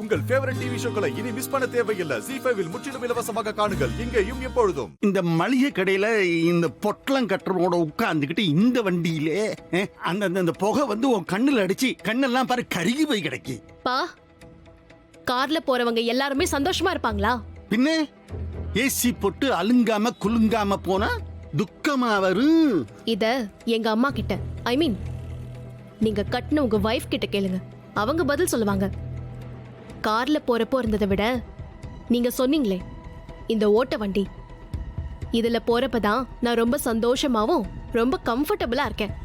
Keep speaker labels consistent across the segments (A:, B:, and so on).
A: உங்கள் favourite TV ஷோக்களை இனி miss பண்ண தேவையில்லை. ZEE5 இல் முற்றிலும் இலவசமாக காணுங்கள், இங்கேயும் எப்பொழுதும்.
B: இந்த மளிகை கடையில இந்த பொட்டலம் கட்டுறவோட உட்கார்ந்துகிட்டு இந்த வண்டியிலே அந்த புகை வந்து உன் கண்ணுல அடிச்சு கண்ணெல்லாம் பாரு கருகி போய் கிடைக்கி.
C: பா, கார்ல போறவங்க எல்லாருமே சந்தோஷமா இருப்பாங்களா?
B: பின்ன ஏசி போட்டு அலுங்காம குலுங்காம போனா துக்கமா வரும்.
C: இத எங்க அம்மா கிட்ட, ஐ மீன் நீங்க கட்டின உங்க வைஃப் கிட்ட கேளுங்க, அவங்க பதில் சொல்லுவாங்க. கார்ல போறப்போ இருந்ததை விட நீங்க சொன்னீங்களே இந்த ஓட்ட வண்டி, இதுல போறப்பதான் நான் ரொம்ப சந்தோஷமாவும் ரொம்ப கம்ஃபர்டபுளா இருக்கேன்,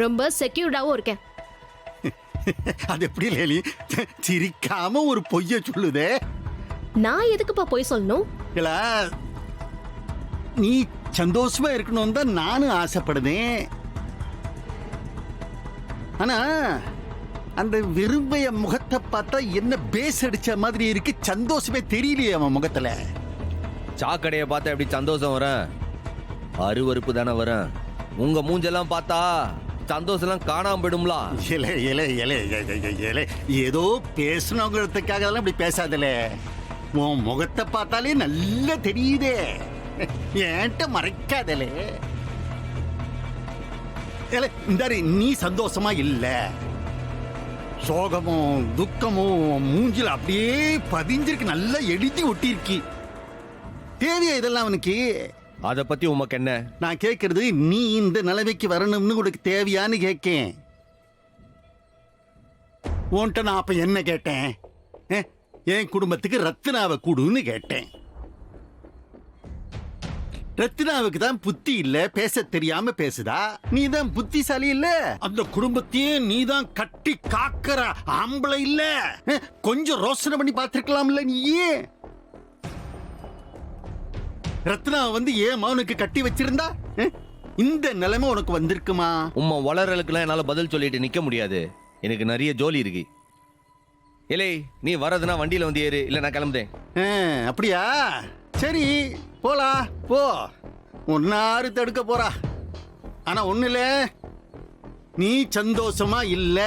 C: ரொம்ப செக்யூர்டாவும் இருக்கேன்.
B: அது எப்படி லேலி சிரிக்காம ஒரு பொய்ய சொல்லுதே?
C: நான் எதுக்குப்பா பொய் சொல்லணும்?
B: இல்ல, நீ சந்தோஷமா இருக்கணும் தான் நானும் ஆசைப்படுதேன். ஆனா அந்த விரும்பிய முகத்தை பார்த்தா என்ன பேஸ் அடிச்ச மாதிரி இருக்கு, சந்தோஷமே தெரியலையே அவன் முகத்துல.
D: சாக்கடையை பார்த்தா எப்படி சந்தோஷம் வரும்? அருவருப்பு தானே வரும். உங்க மூஞ்செல்லாம் பார்த்தா சந்தோஷம் எல்லாம் காணாம போயிடும்ல.
B: இலை இலை இலை இலை ஏதோ பேசணுங்கிறதுக்காக இப்படி பேசாதல. உன் முகத்தை பார்த்தாலே நல்லா தெரியுதே, ஏன்ட்ட மறைக்காதலே. இந்தாரி, நீ சந்தோஷமா இல்ல, சோகமும் துக்கமும் மூஞ்சில அப்படியே பதிஞ்சிருக்கு, நல்லா எழுதி ஒட்டிருக்கி. தேவையா இதெல்லாம் அவனுக்கு?
D: அத பத்தி உமக்கு என்ன?
B: நான் கேட்கறது, நீ இந்த நிலைமைக்கு வரணும்னு உனக்கு தேவையான்னு கேட்கேன். உன்கிட்ட நான் அப்ப என்ன கேட்டேன்? என் குடும்பத்துக்கு ரத்னாவை கூடுன்னு கேட்டேன். ரத்னாவுக்கு தான் புத்தி இல்ல, பேச தெரியாம பேசுதா. நீ தான் புத்திசாலி இல்ல, அந்த குடும்பத்தையே நீ தான் கட்டி காக்கிற ஆம்பளை இல்ல. கொஞ்சம் ரோசனை பண்ணி பார்த்திருக்கலாம்ல நீயே. ரத்னா வந்து ஏன் மகனுக்கு கட்டி வச்சிருந்தா இந்த நிலைமை உனக்கு வந்திருக்குமா?
D: உம்மா வளரலுக்குலாம் என்னால பதில் சொல்லிட்டு நிக்க முடியாது, எனக்கு நிறைய ஜோலி இருக்கு. இல்லை, நீ வரதுன்னா வண்டியில வந்து ஏறு, இல்ல நான் கிளம்புதேன்.
B: அப்படியா? சரி போலா போ, ஒன்னாரு தடுக்க போறா. ஆனா ஒண்ணுல, நீ சந்தோஷமா இல்ல,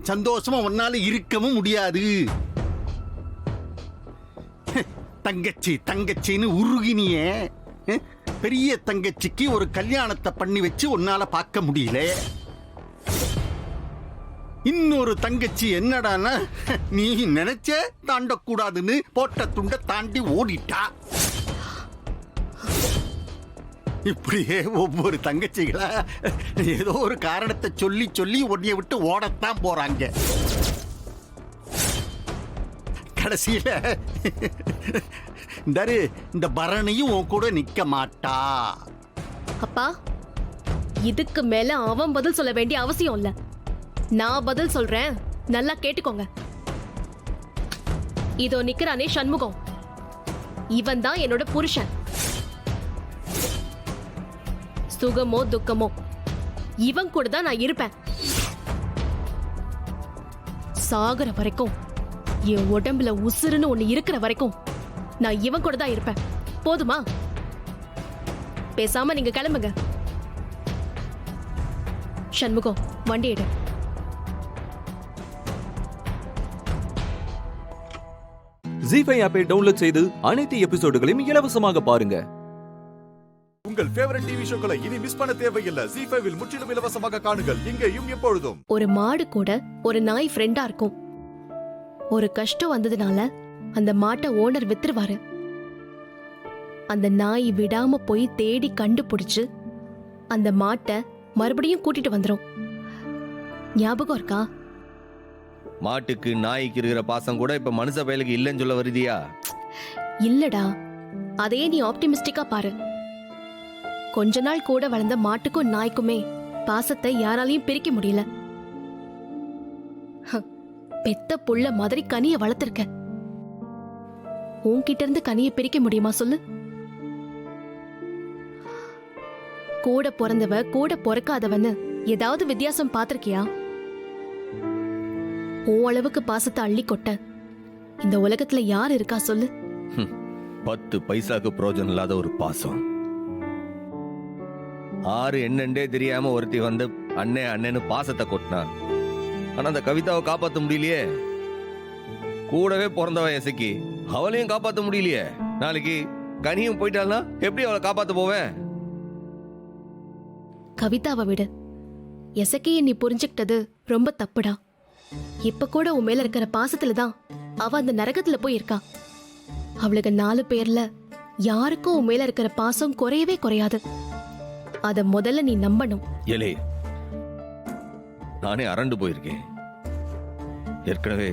B: சந்தோஷமா ஒன்னால இருக்கவும் முடியாது. தங்கச்சி தங்கச்சின்னு உருகினியே, பெரிய தங்கச்சிக்கு ஒரு கல்யாணத்தை பண்ணி வச்சு உன்னால பார்க்க முடியல. இன்னொரு தங்கச்சி என்னடானா, நீ நினைச்ச தாண்டக்கூடாதுன்னு போட்ட துண்ட தாண்டி ஓடிட்டா. இப்படியே ஒவ்வொரு தங்கச்சிகளா ஏதோ ஒரு காரணத்தை சொல்லி சொல்லி உன்னைய விட்டு ஓடத்தான் போறாங்க. கடைசியில இந்த பரணியும் உன் கூட நிக்க மாட்டா.
C: அப்பா, இதுக்கு மேல அவன் பதில் சொல்ல வேண்டிய அவசியம் இல்ல, நான் பதில் சொல்றேன், நல்லா கேட்டுக்கோங்க. இதோ நிக்கிறானே சண்முகம், இவன் தான் என்னோட புருஷன். சுகமோ துக்கமோ இவன் கூட தான் நான் இருப்பேன். சாகர வரைக்கும், என் உடம்புல உசுருன்னு ஒண்ணு இருக்கிற வரைக்கும் நான் இவன் கூட தான் இருப்பேன். போதுமா? பேசாம நீங்க கிளம்புங்க. சண்முகம், வண்டி எடு.
E: ZEE5 ஆப்பை டவுன்லோட் செய்து அனைத்து எபிசோடுகளையும் இலவசமாக பாருங்க.
A: உங்கள் ஃபேவரட் டிவி ஷோக்களை இனி மிஸ் பண்ண தேவையில்லை. ZEE5 இல் முற்றிலும் இலவசமாக காணுங்கள், இங்கேயும் எப்பொழுதும்.
C: ஒரு மாடு கூட ஒரு நாய் ஃப்ரெண்டா இருக்கும். ஒரு கஷ்டம் வந்ததுனால அந்த மாட்டை ஓனர் வித்துருவாரு. அந்த நாய் விடாம போய் தேடி கண்டுபிடிச்சு அந்த மாட்டை மறுபடியும் கூட்டிட்டு வந்துரும். ஞாபகம் இருக்கா?
D: மாட்டுக்கு நாய்க்கு இருக்கிற பாசம் கூட இப்ப மனுஷ பயலுக்கு இல்லைன்னு சொல்ல வருதியா?
C: இல்லடா, அதே நீ ஆப்டிமிஸ்டிக்கா பாரு. கொஞ்ச நாள் கூட வளர்ந்த மாட்டுக்கும் நாய்க்குமே பாசத்தை யாராலையும் பிரிக்க முடியல. பெத்த புள்ள மாதிரி கனிய வளர்த்திருக்க, உன்கிட்ட இருந்து கனிய பிரிக்க முடியுமா சொல்லு? கூட பிறந்தவ கூட பிறக்காதவன்னு ஏதாவது வித்தியாசம் பாத்திருக்கியா? உன் அளவுக்கு பாசத்தை அள்ளி கொட்ட இந்த உலகத்துல யார் இருக்கா சொல்லு?
D: 10 பைசாக்கு பிரோஜனம் இல்லாத ஒரு பாசம். ஆறு என்னண்டே தெரியாம ஒருத்தி வந்து அண்ணே அண்ணேன்னு பாசத்தை கொட்டினா. ஆனா அந்த கவிதாவை காப்பாற்ற முடியலையே. கூடவே பிறந்தவன் இசைக்கு அவளையும் காப்பாற்ற முடியலையே. நாளைக்கு கனியும் போயிட்டாள்னா எப்படி அவளை காப்பாற்ற போவேன்?
C: கவிதாவை விடு. எசக்கையை நீ புரிஞ்சுக்கிட்டது ரொம்ப தப்புடா. இப்ப கூட உன் மேல இருக்கிற பாசத்துல தான் அவ அந்த நரகத்துல போய் இருக்கா. அவளுக்கு 4 பேர்ல யாருக்கும் உன் மேல இருக்கிற பாசம் குறையவே குறையாது. அத முதல்ல நீ நம்பணும்.
D: ஏலே, நானே அரண்டு போயிருக்கேன். ஏற்கனவே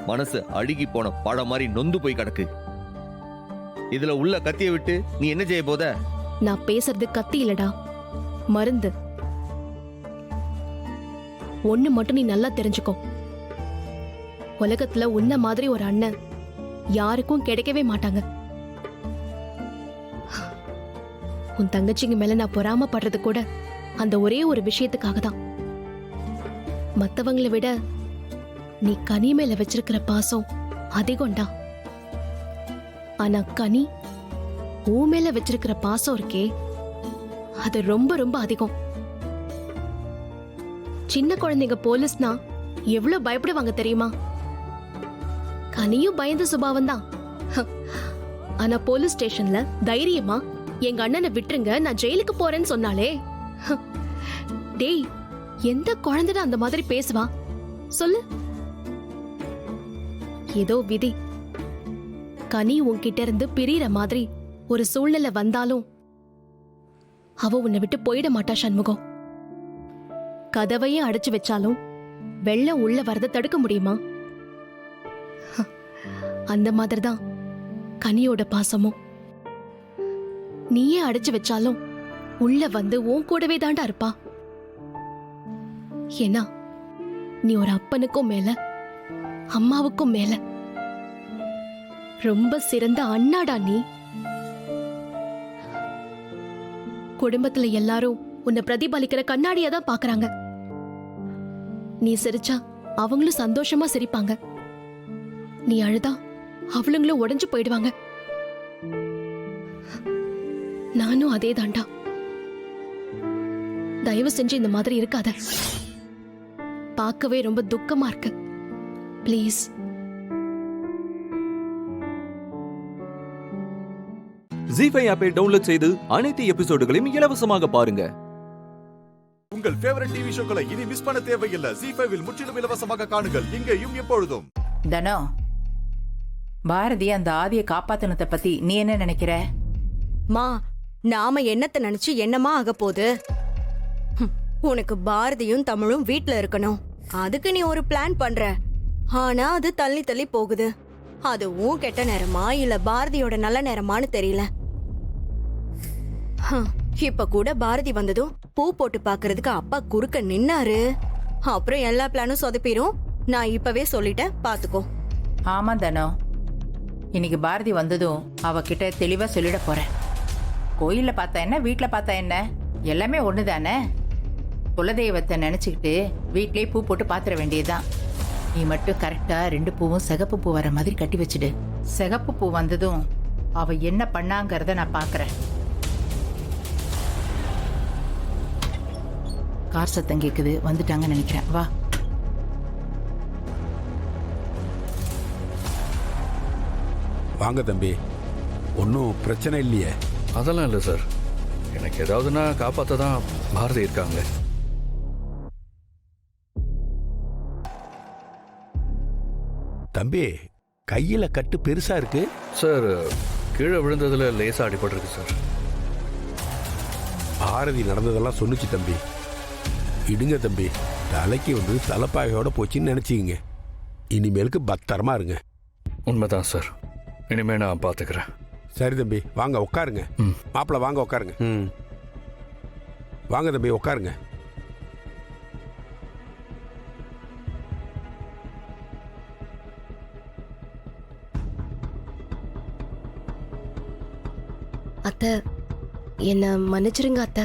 D: மனசு அழுகி போன பழம் மாதிரி நொந்து போய் கிடக்கு. இதுல உள்ள கத்தியை விட்டு நீ என்ன செய்ய போத?
C: நான் பேசுறது கத்தி இல்லடா, மருந்து. ஒண்ணு மட்டும் நீ நல்லா தெரிஞ்சுக்கோ. உலகத்துல உன்ன மாதிரி ஒரு அண்ணன் யாருக்கும் கிடைக்கவே மாட்டாங்க. உன் தங்கச்சிங்க மேல நான் பொறாமப்படுறது கூட அந்த ஒரே ஒரு விஷயத்துக்காக தான். மத்தவங்களை விட நீ கனி மேல வச்சிருக்கிற பாசம் அதிகம்டா. ஆனா கனி உன் மேல வச்சிருக்கிற பாசம் இருக்கே, அது ரொம்ப ரொம்ப அதிகம். சின்ன குழந்தைங்க போலீஸ்னா எவ்வளவு பயப்படுவாங்க தெரியுமா? கனியும் பயந்த சுபாவம் தான். ஆனா போலீஸ் ஸ்டேஷன்ல தைரியமா எங்க அண்ணனை விட்டுருங்க, நான் ஜெயிலுக்கு போறேன்னு சொன்னாலே. டேய், எந்த குழந்தைடா அந்த மாதிரி பேசுவா சொல்லு? ஏதோ விதி. கனி உன்கிட்ட இருந்து பிரியற மாதிரி ஒரு சூழ்நிலை வந்தாலும் அவ உன்னை விட்டு போயிட மாட்டா சண்முகம். கதவையே அடைச்சு வச்சாலும் வெள்ளம் உள்ள வரத தடுக்க முடியுமா? அந்த மாதிரிதான் கனியோட பாசமும். நீயே அடைச்சு வச்சாலும் உள்ள வந்து உன் கூடவே தாண்டா இருப்பா. ஏன்னா நீ ஒரு அப்பனுக்கும் மேல அம்மாவுக்கும் மேல ரொம்ப சிறந்த அண்ணாடா நீ. குடும்பத்துல எல்லாரும் உன்னை பிரதிபலிக்கிற கண்ணாடியா தான் பாக்குறாங்க. நீ சிரிச்சா அவங்களும் சந்தோஷமா சிரிப்பாங்க, நீ அழுதா அவளுங்களும் உடைஞ்சு போயிடுவாங்க. நானும் அதே தாண்டா. தயவு செஞ்சு இந்த மாதிரி இருக்காத. பார்க்கவே ரொம்ப துக்கமா இருக்கு. ப்ளீஸ்.
E: ஜீஃபை ஆப்பை டவுன்லோட் செய்து அனைத்து எபிசோடுகளையும் இலவசமாக பாருங்க.
A: உங்கள் ஃபேவரட் டிவி ஷோக்களை இனி மிஸ் பண்ண தேவையில்லை. ஜீ5 முற்றிலும் இலவசமாக காணுங்கள் இங்கேயும் எப்பொழுதும்.
F: தனோ, பாரதி அந்த ஆதியை காப்பாத்தினத்தை பத்தி நீ என்ன நினைக்கிற?
G: மா, நாம என்னத்தை நினைச்சு என்னமா ஆக போகுது? உனக்கு பாரதியும் தமிழும் வீட்ல இருக்கணும், அதுக்கு நீ ஒரு பிளான் பண்ற. ஆனா அது தள்ளி தள்ளி போகுது. அது உன் கெட்ட நேரமா இல்ல பாரதியோட நல்ல நேரமான்னு தெரியல. இப்ப கூட பாரதி வந்ததும் பூ போட்டு பாக்குறதுக்கு அப்பா குறுக்க நின்னாரு. அப்புறம் எல்லா பிளானும் சொதப்பிரும். நான் இப்பவே சொல்லிட்டேன், பாத்துக்கோ.
F: ஆமா தனோ, இன்னைக்கு பாரதி வந்ததும் அவகிட்ட தெளிவா சொல்லிட போறேன். கோயில்ல பார்த்தா என்ன, வீட்டுல பார்த்தா என்ன, எல்லாமே ஒண்ணுதானே. குலதெய்வத்தை நினைச்சுக்கிட்டு வீட்லயே பூ போட்டு பாத்திர வேண்டியதுதான். நீ மட்டும் கரெக்டா 2 பூவும் சிகப்பு பூ வர மாதிரி கட்டி வச்சுடு. சிகப்பு பூ வந்ததும் அவ என்ன பண்ணாங்கிறத நான் பாக்குறேன். கார் சத்தம் கேக்குது, வந்துட்டாங்கன்னு நினைக்கிறேன். வா.
H: வாங்க தம்பி, ஒன்றும் பிரச்சனை இல்லையே?
I: அதெல்லாம் இல்லை சார். எனக்கு ஏதாவதுன்னா காப்பாற்ற தான் பாரதி இருக்காங்க.
H: தம்பி, கையில கட்டு பெருசா இருக்கு
I: சார். கீழே விழுந்ததுல லேசா அடிபட்டிருக்கு சார்.
H: பாரதி நடந்ததெல்லாம் சொன்னுச்சு தம்பி. இடுங்க தம்பி, தலைக்கு வந்து தலைப்பாகையோட போச்சுன்னு நினைச்சிங்க. இனிமேலுக்கு பத்திரமா இருங்க.
I: உண்மைதான் சார், இனிமே நான் பார்த்துக்கிறேன்.
H: சரி தம்பி, வாங்க உட்காருங்க. மாப்பிள்ள வாங்க உட்காருங்க. வாங்க தம்பி உட்காருங்க.
C: அத்தை, என்ன மன்னிச்சிருங்க அத்தை.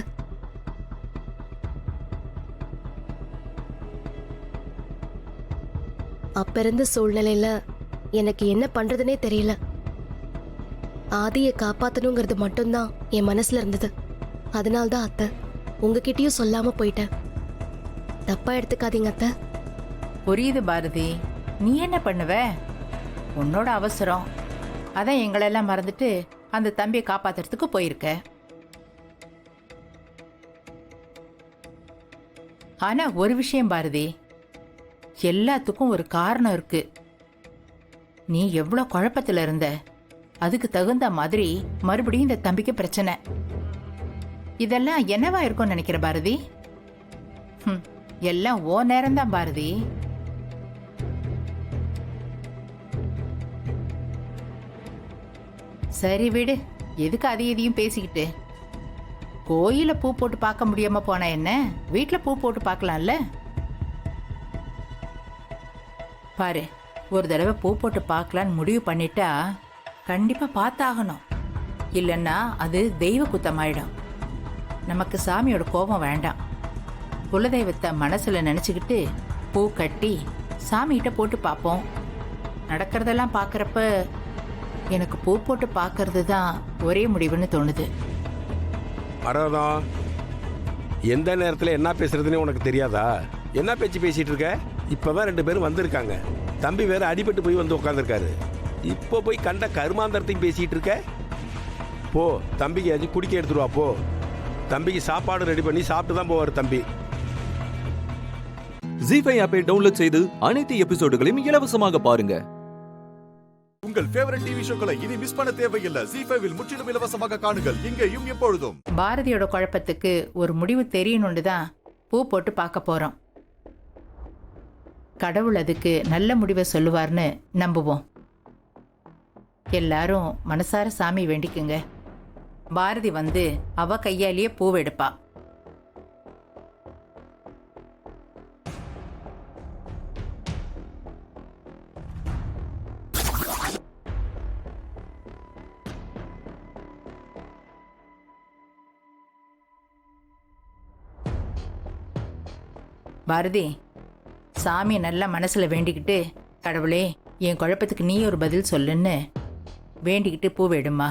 C: அப்ப இருந்த சூழ்நிலையில எனக்கு என்ன பண்றதுனே தெரியல. ஆதியை காப்பாத்தணுங்கிறது மட்டும்தான் என் மனசுல இருந்தது. அதனால்தான் அத்தை உங்ககிட்டயும் சொல்லாம போயிட்டேன். தப்பா எடுத்துக்காதீங்க அத்தை.
F: புரியுது பாரதி, நீ என்ன பண்ணுவ? உன்னோட அவசரம், அதான் எங்களெல்லாம் மறந்துட்டு அந்த தம்பியை காப்பாத்துறதுக்கு போயிருக்க. ஆனா ஒரு விஷயம் பாரதி, எல்லாத்துக்கும் ஒரு காரணம் இருக்கு. நீ எவ்வளவு குழப்பத்துல இருந்த, அதுக்கு தகுந்த மாதிரி மறுபடியும் இந்த தம்பிக்கு பிரச்சனை. இதெல்லாம் என்னவா இருக்கும்னு நினைக்கிற பாரதி? எல்லாம் ஓ நேரம்தான் பாரதி. சரி விடு, எதுக்கு அதையும் பேசிக்கிட்டு. கோயில பூ போட்டு பார்க்க முடியாம போனா என்ன, வீட்டுல பூ போட்டு பார்க்கலாம்ல. பாரு, ஒரு தடவை பூ போட்டு பார்க்கலான்னு முடிவு பண்ணிட்டா கண்டிப்பா பார்த்தாகணும். இல்லைன்னா அது தெய்வ குத்தமாயிடும். நமக்கு சாமியோட கோபம் வேண்டாம். குலதெய்வத்தை மனசுல நினைச்சுக்கிட்டு பூ கட்டி சாமிகிட்ட போட்டு பார்ப்போம். நடக்கிறதெல்லாம் பார்க்கறப்ப எனக்கு பூ போட்டு பார்க்கறது தான் ஒரே முடிவுன்னு தோணுது.
H: மரகதம், எந்த நேரத்தில் என்ன பேசுறதுன்னு உனக்கு தெரியாதா? என்ன பேச்சு பேசிட்டு இருக்க? இப்பதான் 2 பேரும் வந்திருக்காங்க. தம்பி வேற அடிபட்டு போய் வந்து உட்காந்துருக்காரு. இப்போ போய் கண்ட கருமாந்தரத்தையும் பேசிட்டு இருக்க. போ, தம்பிக்கு ஏதாச்சும் குடிக்க எடுத்துருவா. போ, தம்பிக்கு சாப்பாடு ரெடி பண்ணி சாப்பிட்டு தான் போவார் தம்பி.
E: ஜி5 ஆப்பை டவுன்லோட் செய்து அனைத்து எபிசோடுகளையும் இலவசமாக பாருங்க.
A: உங்கள் ஃபேவரட் டிவி ஷோக்களை இனி மிஸ் பண்ண தேவையில்லை. ஜி5வில் முற்றிலும் இலவசமாக காணுங்கள், இங்கேயும் எப்பொழுதும்.
F: பாரதியோட குழப்பத்துக்கு ஒரு முடிவு தெரியணும்னு தான் பூ போட்டு பார்க்க போறோம். கடவுள் அதுக்கு நல்ல முடிவை சொல்லுவார்னு நம்புவோம். எல்லாரும் மனசார சாமி வேண்டிக்குங்க. பாரதி வந்து அவ கையாலேயே பூவெடுப்பா. பாரதி, சாமி நல்லா மனசுல வேண்டிக்கிட்டு, கடவுளே என் குழப்பத்துக்கு நீ ஒரு பதில் சொல்லுன்னு வேண்டிக்கிட்டு பூவேடுமா.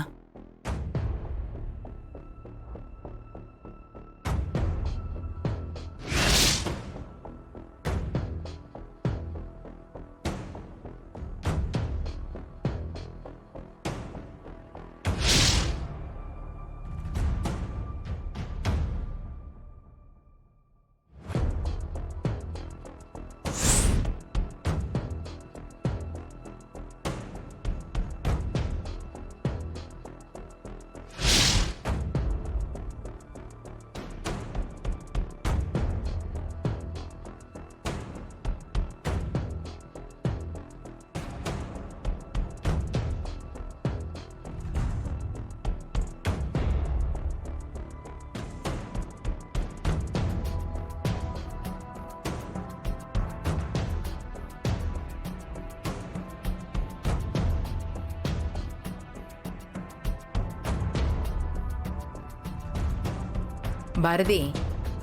F: பாரதி,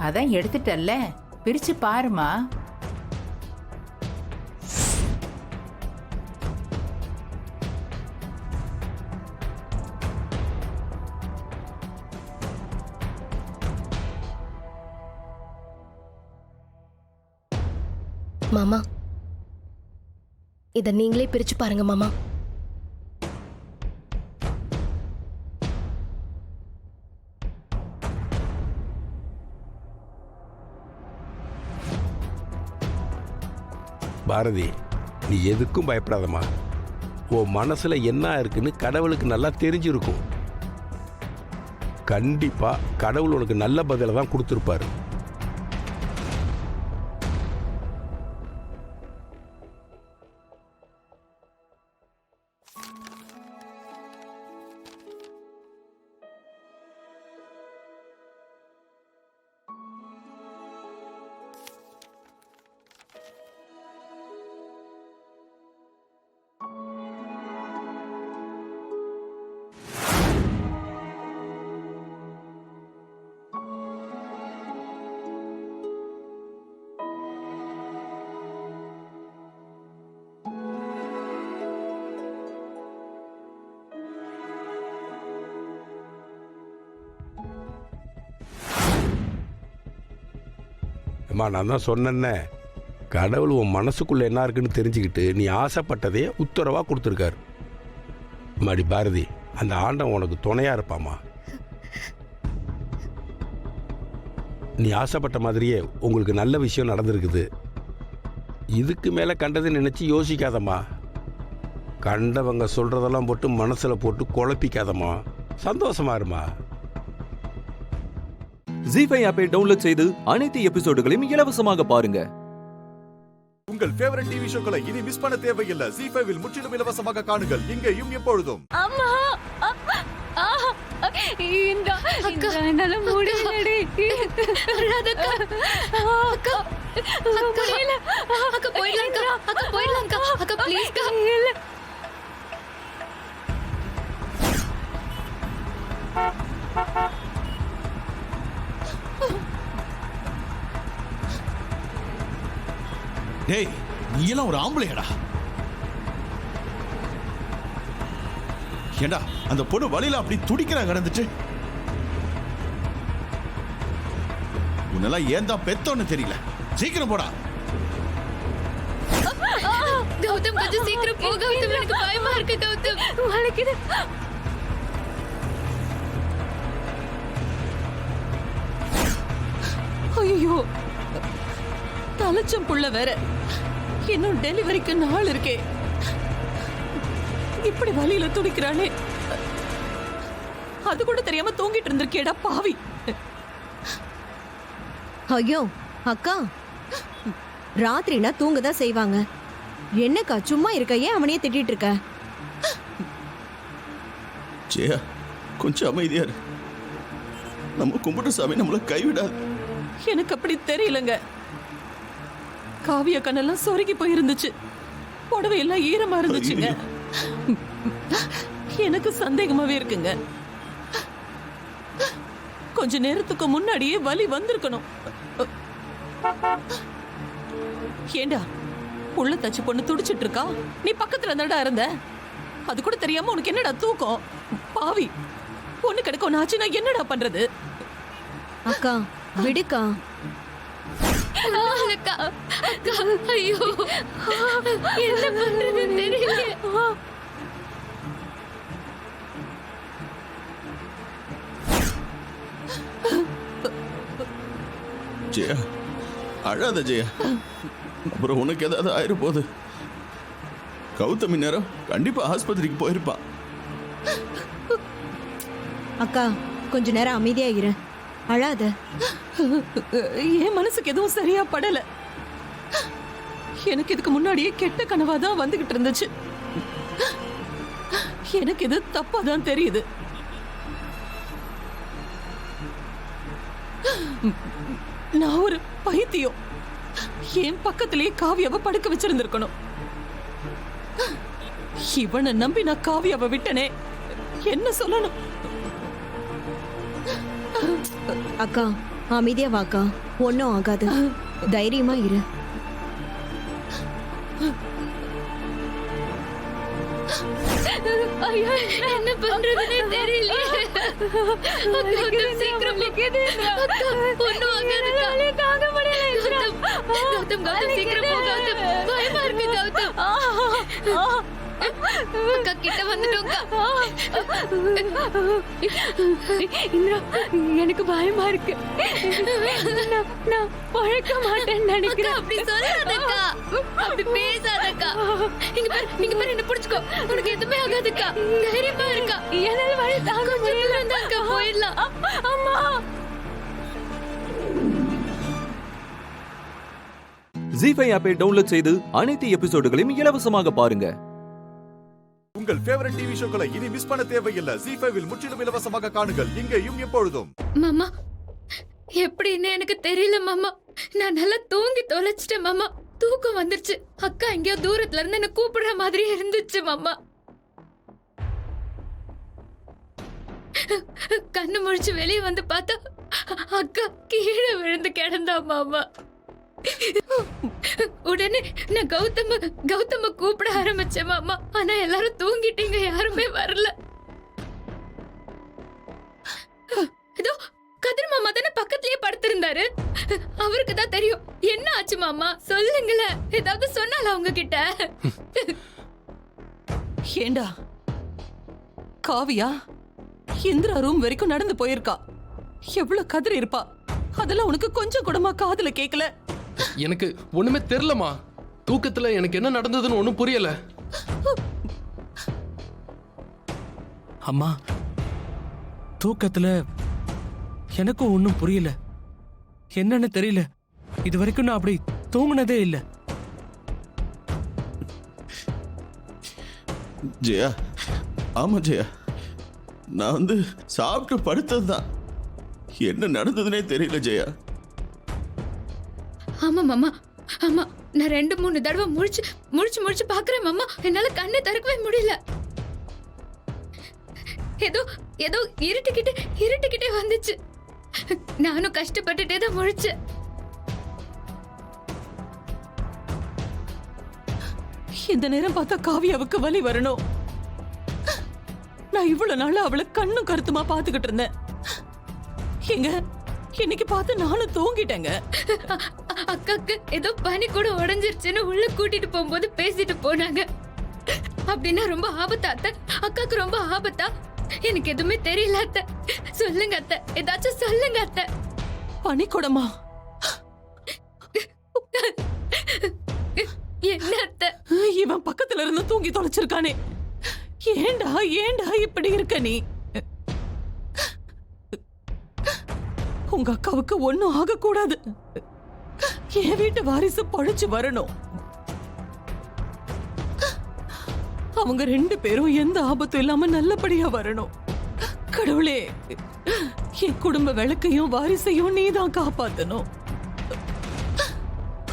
F: அதான் எடுத்துட்டல்ல, பிரிச்சு பாருமா.
C: மாமா, இத நீங்களே பிரிச்சு பாருங்க மாமா.
H: பாரதி, நீ எதுக்கும் பயப்படாதம்மா. உன் மனசுல என்ன இருக்குன்னு கடவுளுக்கு நல்லா தெரிஞ்சிருக்கும். கண்டிப்பா கடவுள் உனக்கு நல்ல பதில தான் கொடுத்துருப்பாரு. அம்மா, நான் தான் சொன்னேன்னே, கடவுள் உன் மனசுக்குள்ள என்ன இருக்குன்னு தெரிஞ்சுக்கிட்டு நீ ஆசைப்பட்டதே உத்தரவா கொடுத்துருக்காரு. மாடி பாரதி, அந்த ஆண்டவன் உனக்கு துணையா இருப்பாமா. நீ ஆசைப்பட்ட மாதிரியே உங்களுக்கு நல்ல விஷயம் நடந்திருக்குது. இதுக்கு மேல கண்டதை நினைச்சு யோசிக்காதம்மா. கண்டவங்க சொல்றதெல்லாம் போட்டு மனசுல போட்டு குழப்பிக்காதம்மா. சந்தோஷமா இருமா.
E: ஜி5 ஆப்பை டவுன்லோட் செய்து அனைத்து எபிசோடுகளையும் இலவசமாக பாருங்க.
A: உங்கள் ஃபேவரட் டிவி ஷோக்களை இனி மிஸ் பண்ண தேவையில்லை. ஜி5வில் முற்றிலும் இலவசமாக காணுங்கள் இங்கேயும் எப்பொழுதும்.
J: அம்மா இந்த என்னால முடியலடி.
C: ராதக்கா அக்கா அக்கா போயிடலாம்க்கா அக்கா ப்ளீஸ்க்கா.
B: டேய், நீ எல்லாம் ஒரு ஆம்பளையடா. ஏண்டா அந்த பொண்ணு வழியில அப்படி துடிக்கிறா கிடந்துட்டு. உன்னெல்லாம் ஏன் தான் பெத்தோன்னு தெரியல. சீக்கிரம் போடா.
C: கௌதம் கொஞ்சம் சீக்கிரம் போ கௌதம், எனக்கு பயமா இருக்கு கௌதம்.
J: வலிக்குது. ஐயோ, தலைச்சம் புள்ள வேற. இன்னும் டெலிவரிக்கு நாள் இருக்கே. இப்படி வலியில துடிக்கிறாளே. அது கூட தெரியாம தூங்கிட்டு இருந்திருக்கேடா பாவி.
G: ஐயோ அக்கா, ராத்திரினா தூங்கதான் செய்வாங்க. என்னக்கா சும்மா இருக்க, ஏன் அவனையே திட்டிட்டு இருக்க?
B: ஜெயா, கொஞ்சம் அமைதியா இரு. நம்ம கும்பிட்டு சாமி நம்மள கைவிடாது.
J: எனக்கு அப்படி தெரியலங்க. காவிய கண்ணெல்லாம் சொருகி போயிருந்துச்சு. புடவை எல்லாம் ஈரமா இருந்துச்சுங்க. எனக்கு சந்தேகமாவே இருக்குங்க. கொஞ்ச நேரத்துக்கு முன்னாடியே வலி வந்திருக்கணும். ஏண்டா உள்ள தச்சு பொண்ணு துடிச்சிட்டு இருக்கா, நீ பக்கத்துல தான்டா இருந்த. அது கூட தெரியாம உனக்கு என்னடா தூக்கம்? பாவி, பொண்ணு கிடைக்கும் ஆச்சுன்னா என்னடா பண்றது?
G: அக்கா விடுக்கா.
C: அக்கா அக்கா ஐயோ என்ன பண்றதுன்னு தெரியல.
B: ஜெயா, அழாத ஜெயா. அப்புறம் உனக்கு ஏதாவது ஆயிரு போகுது. கௌதமி நேரம் கண்டிப்பா ஆஸ்பத்திரிக்கு போயிருப்பான்.
G: அக்கா கொஞ்ச நேரம் அமைதியா இரு, அழாத.
J: என் மனசுக்கு எதுவும் சரியா படல. எனக்கு இதுக்கு முன்னாடியே கெட்ட கனவாதான் வந்துகிட்டு இருந்துச்சு. எனக்கு இது தப்பாதான் தெரியுது. நான் ஒரு பைத்தியம். என் பக்கத்திலேயே காவியாவை படுக்க வச்சிருந்திருக்கணும். இவனை நம்பி நான் காவியாவை விட்டனே, என்ன சொல்லணும்?
G: அக்கா அமைதியா வாக்கா, ஒன்னும் ஆகாது, தைரியமா இரு.
C: ஐயோ என்ன பண்றதுன்னு தெரியல. சீக்கிரம் ஒண்ணும் ஆகாது. தாங்க முடியல. கௌதம் கௌதம் சீக்கிரம் போ கௌதம், பயமா இருக்கு கௌதம். அக்கா கிட்ட வந்துட்டோம்.
J: இந்திரா, எனக்கு பயமா இருக்கு. நான் பழக்க மாட்டேன்னு நினைக்கிறேன்.
C: அப்படி சொல்லாதக்கா, அப்படி பேசாதக்கா. நீங்க பேர் என்ன புடிச்சுக்கோ, உனக்கு எதுவுமே ஆகாதுக்கா. தைரியமா இருக்கா.
J: என்னால வழி தாங்க முடியல.
C: அக்கா போயிடலாம்.
J: அம்மா,
E: ஜி5 ஆப்பை டவுன்லோட் செய்து அனைத்து எபிசோடுகளையும் இலவசமாக பாருங்க.
A: உங்கள் ஃபேவரட் டிவி ஷோக்களை இனி மிஸ் பண்ண தேவையில்லை. ஜி5வில் முற்றிலும் இலவசமாக காணுங்கள் இங்கேயும் எப்பொழுதும்.
C: மாமா, எப்படின்னு எனக்கு தெரியல மாமா. நான் நல்லா தூங்கி தொலைச்சிட்டேன் மாமா. தூக்கம் வந்துருச்சு. அக்கா எங்கேயோ தூரத்துல இருந்து என்ன கூப்பிடுற மாதிரி இருந்துச்சு மாமா. கண்ணு முழிச்சு வெளியே வந்து பார்த்தா அக்கா கீழே விழுந்து கிடந்தா மாமா. உடனே நான் கௌதம கூப்பிட ஆரம்பிச்சேன் மாமா. ஆனா எல்லாரும் தூங்கிட்டீங்க, யாருமே வரல. இதோ கதிர் மாமா தானே பக்கத்துலயே படுத்திருந்தாரு. அவருக்கு தான் தெரியும். என்ன ஆச்சு மாமா சொல்லுங்களேன். ஏதாவது சொன்னால அவங்க கிட்ட?
J: ஏண்டா காவியா இந்திரா ரூம் வரைக்கும் நடந்து போயிருக்கா. எவ்வளவு கதிர் இருப்பா. அதெல்லாம் உனக்கு கொஞ்சம் கூடமா காதுல கேட்கல?
K: எனக்கு ஒண்ணுமே தெரியலமா. தூக்கத்துல எனக்கு என்ன நடந்ததுன்னு ஒண்ணும் புரியல.
L: அம்மா, தூக்கத்துல எனக்கும் ஒன்றும் புரியல. என்னன்னு தெரியல. இது வரைக்கும் நான் அப்படி தூங்குனதே இல்லை.
B: ஜெயா, ஆமா ஜெயா, நான் சாப்பிட்டு படுத்ததுதான். என்ன நடந்ததுன்னே தெரியல ஜெயா.
C: ஆமா மாமா, ஆமா நான் 2-3 தடவை முழிச்சு பாக்குறேன் மாமா. என்னால கண்ணை திறக்கவே முடியல. ஏதோ இருட்டுக்கிட்டே வந்துச்சு. நானும் கஷ்டப்பட்டுட்டே தான் முழிச்சேன்.
J: இந்த நேரம் பார்த்தா காவியாவுக்கு வலி வரணும். நான் இவ்வளவு நாள் அவளை கண்ணும் கருத்துமா பாத்துக்கிட்டு இருந்தேன். எங்க இன்னைக்கு பார்த்து நானும் தூங்கிட்டேங்க.
C: அக்காக்கு ஏதோ பனி கூட உடைஞ்சிருச்சுன்னு உள்ள கூட்டிட்டு போகும்போது பேசிட்டு போனாங்க. அப்படின்னா ரொம்ப ஆபத்தா அத்தை? அக்காக்கு ரொம்ப ஆபத்தா? எனக்கு எதுவுமே தெரியல அத்தை. சொல்லுங்க அத்தை, ஏதாச்சும் சொல்லுங்க அத்தை.
J: பனிக்கூடமா?
C: என்ன அத்தை?
J: இவன் பக்கத்துல இருந்து தூங்கி தொலைச்சிருக்கானே. ஏண்டா இப்படி இருக்க நீ? உங்க அக்காவுக்கு ஒண்ணும் ஆக கூடாது. என் வீட்டு வாரிசு பழிச்சு வரணும். அவங்க 2 பேரும் எந்த ஆபத்தும் இல்லாம நல்லபடியா வரணும். கடவுளே, என் குடும்ப விளக்கையும் வாரிசையும் நீதான் காப்பாத்தணும்.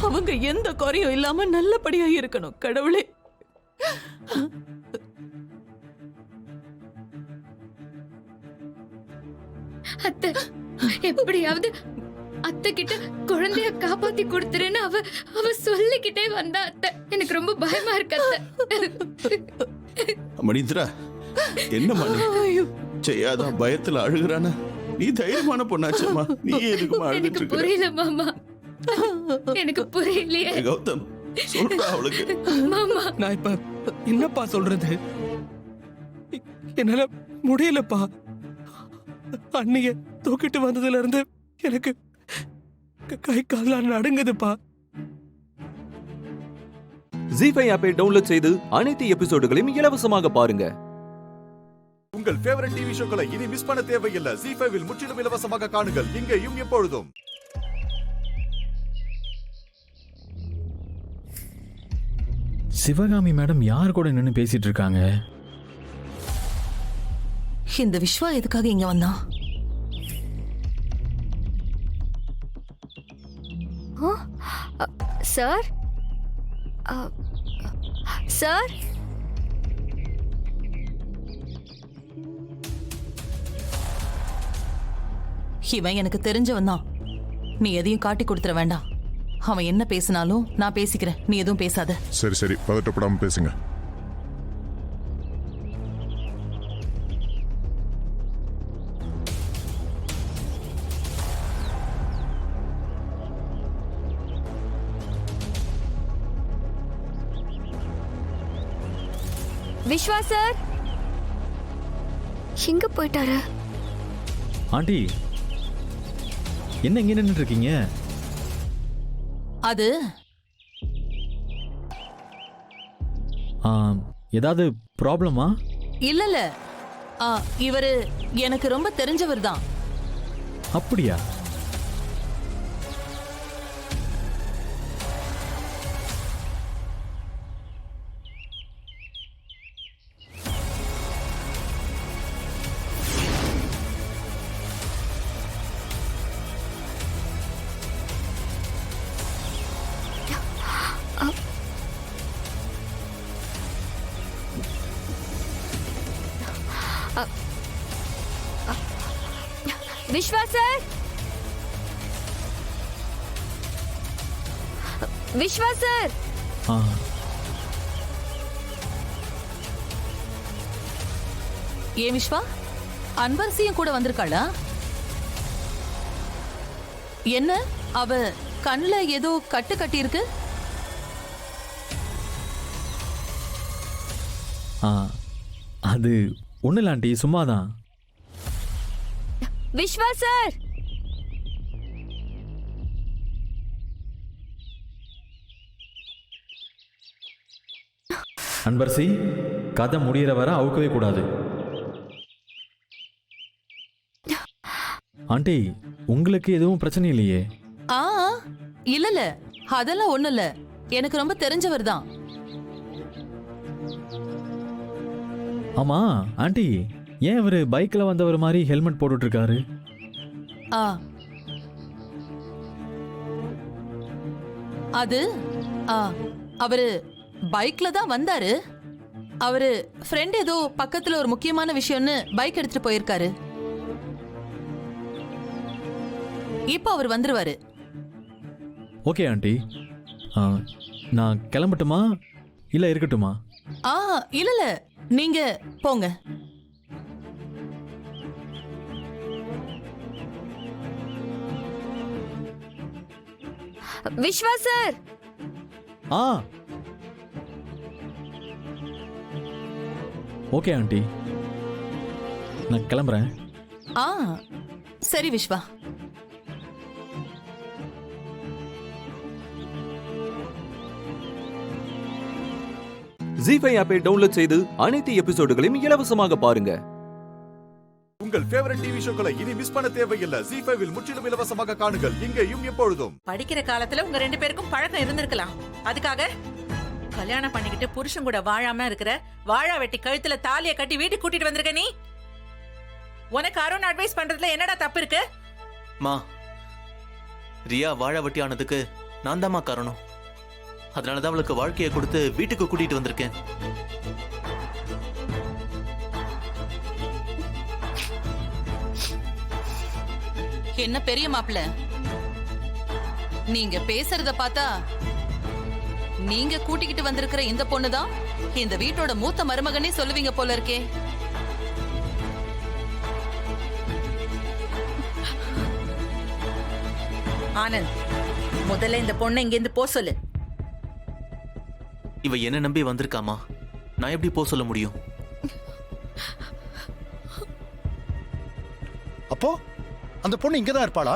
J: அவங்க எந்த குறையும் இல்லாம நல்லபடியா இருக்கணும் கடவுளே.
C: அத்தை, எப்படியாவது அத்தை கிட்ட குழந்தைய காப்பாத்தி கொடுத்துருன்னு அவ சொல்லிக்கிட்டே வந்தா அத்தை. எனக்கு ரொம்ப பயமா இருக்கு அத்தை.
B: மணிந்திரா, என்ன மணி செய்யாதான் பயத்துல அழுகுறானா? நீ தைரியமான பொண்ணாச்சம்மா. நீ எதுக்குமா அழுதுட்டு
C: எனக்கு
B: இருக்க?
C: புரியல மாமா, எனக்கு புரியலையே.
B: கௌதம் சொல்றா அவளுக்கு.
C: மாமா,
L: நான் இப்ப என்னப்பா சொல்றது? என்னால முடியலப்பா. அன்னைய தூக்கிட்டு வந்ததுல இருந்து எனக்கு கை கால்லாம் நடுங்குதுப்பா.
E: ஜி5 ஆப்பை டவுன்லோட் செய்து அனைத்து எபிசோடுகளையும் இலவசமாக பாருங்க.
A: உங்கள் ஃபேவரட் டிவி ஷோக்களை இனி மிஸ் பண்ண தேவையில்லை. ஜி5ல் முற்றிலும் இலவசமாக காணுங்கள், இங்கேயும் எப்பொழுதும்.
M: சிவகாமி மேடம் யார் கூட நின்னு பேசிட்டு இருக்காங்க?
J: இந்த விஸ்வா எதுக்காக இங்க வந்தா?
G: சார், சார்,
J: இவன் எனக்கு தெரிஞ்சவன் தான். நீ எதையும் காட்டி கொடுத்துற வேண்டாம். அவன் என்ன பேசினாலும் நான் பேசிக்கிறேன். நீ எதுவும் பேசாத.
N: சரி, பதட்டப்படாம பேசுங்க.
G: விஸ்வா சார் எங்க போயிட்டாரு?
M: ஆண்டி, என்ன இங்க நின்னுட்டு இருக்கீங்க?
J: அது
M: ஏதாவது ப்ராப்ளமா?
J: இல்ல, இவரு எனக்கு ரொம்ப தெரிஞ்சவர் தான்.
M: அப்படியா?
G: Vishwa sir, Vishwa sir.
J: ஏன் விஸ்வா, அன்பரசியும் கூட வந்திருக்காளா? என்ன அவ கண்ணுல ஏதோ கட்டு கட்டி இருக்கு?
M: அது ஒண்ணு இல்ல ஆண்டி, சும்மாதான்.
G: விஸ்வா சார்,
M: அன்பரசி, கதை முடியிற வரை அவுக்கவே கூடாது. ஆண்டி, உங்களுக்கு எதுவும் பிரச்சனை இல்லையே?
J: ஆ இல்ல அதெல்லாம் ஒண்ணு இல்ல, எனக்கு ரொம்ப தெரிஞ்சவர் தான்.
M: ஆமா ஆண்டி, ஏன் இவரு பைக்ல வந்தவர் மாதிரி ஹெல்மெட் போட்டுட்டு இருக்காரு?
J: அது அவரு பைக்ல தான் வந்தாரு. அவரு ஃப்ரெண்ட் ஏதோ பக்கத்துல ஒரு முக்கியமான விஷயம்னு பைக் எடுத்துட்டு போயிருக்காரு. இப்போ அவர் வந்துருவாரு.
M: ஓகே ஆண்டி, நான் கிளம்பட்டுமா இல்ல இருக்கட்டுமா?
J: இல்ல நீங்க போங்க.
G: விஸ்வா சார்.
M: ஓகே ஆண்டி, நான் கிளம்புறேன்.
J: சரி விஸ்வா.
E: ஜீஃபை ஆப்பை டவுன்லோட் செய்து அனைத்து எபிசோடுகளையும் இலவசமாக பாருங்க.
A: உங்கள் ஃபேவரட் டிவி ஷோக்களை இனி மிஸ் பண்ண தேவையில்லை. ஜீஃபைவில் முற்றிலும் இலவசமாக காணுங்கள், இங்கேயும் எப்பொழுதும்.
F: படிக்கிற காலத்துல உங்க 2 பேருக்கும் பழக்கம் இருந்திருக்கலாம். அதுக்காக கல்யாணம் பண்ணிக்கிட்டு புருஷன் கூட வாழாம இருக்கிற வாழா வெட்டி கழுத்துல தாலிய கட்டி வீட்டுக்கு கூட்டிட்டு வந்திருக்க நீ. உனக்கு அருண் அட்வைஸ் பண்றதுல என்னடா தப்பு இருக்கு?
O: மா, ரியா வாழா வெட்டி ஆனதுக்கு நான் தான்மா காரணம். அதனாலதான் அவளுக்கு வாழ்க்கையை கொடுத்து வீட்டுக்கு கூட்டிட்டு வந்திருக்கேன்.
J: என்ன பெரிய மாப்பிள்ள, நீங்க பேசுறத பார்த்தா நீங்க கூட்டிக்கிட்டு வந்திருக்கிற இந்த பொண்ணுதான் இந்த வீட்டோட மூத்த மருமகனே சொல்லுவீங்க போல இருக்கே.
F: ஆனந்த், முதல்ல இந்த பொண்ணை இங்கிருந்து போ சொல்லு.
O: இவ என்ன நம்பி வந்திருக்காமா, நான் எப்படி போ சொல்ல முடியும்?
B: அப்போ அந்த பொண்ணு இங்கதான் இருப்பாளா?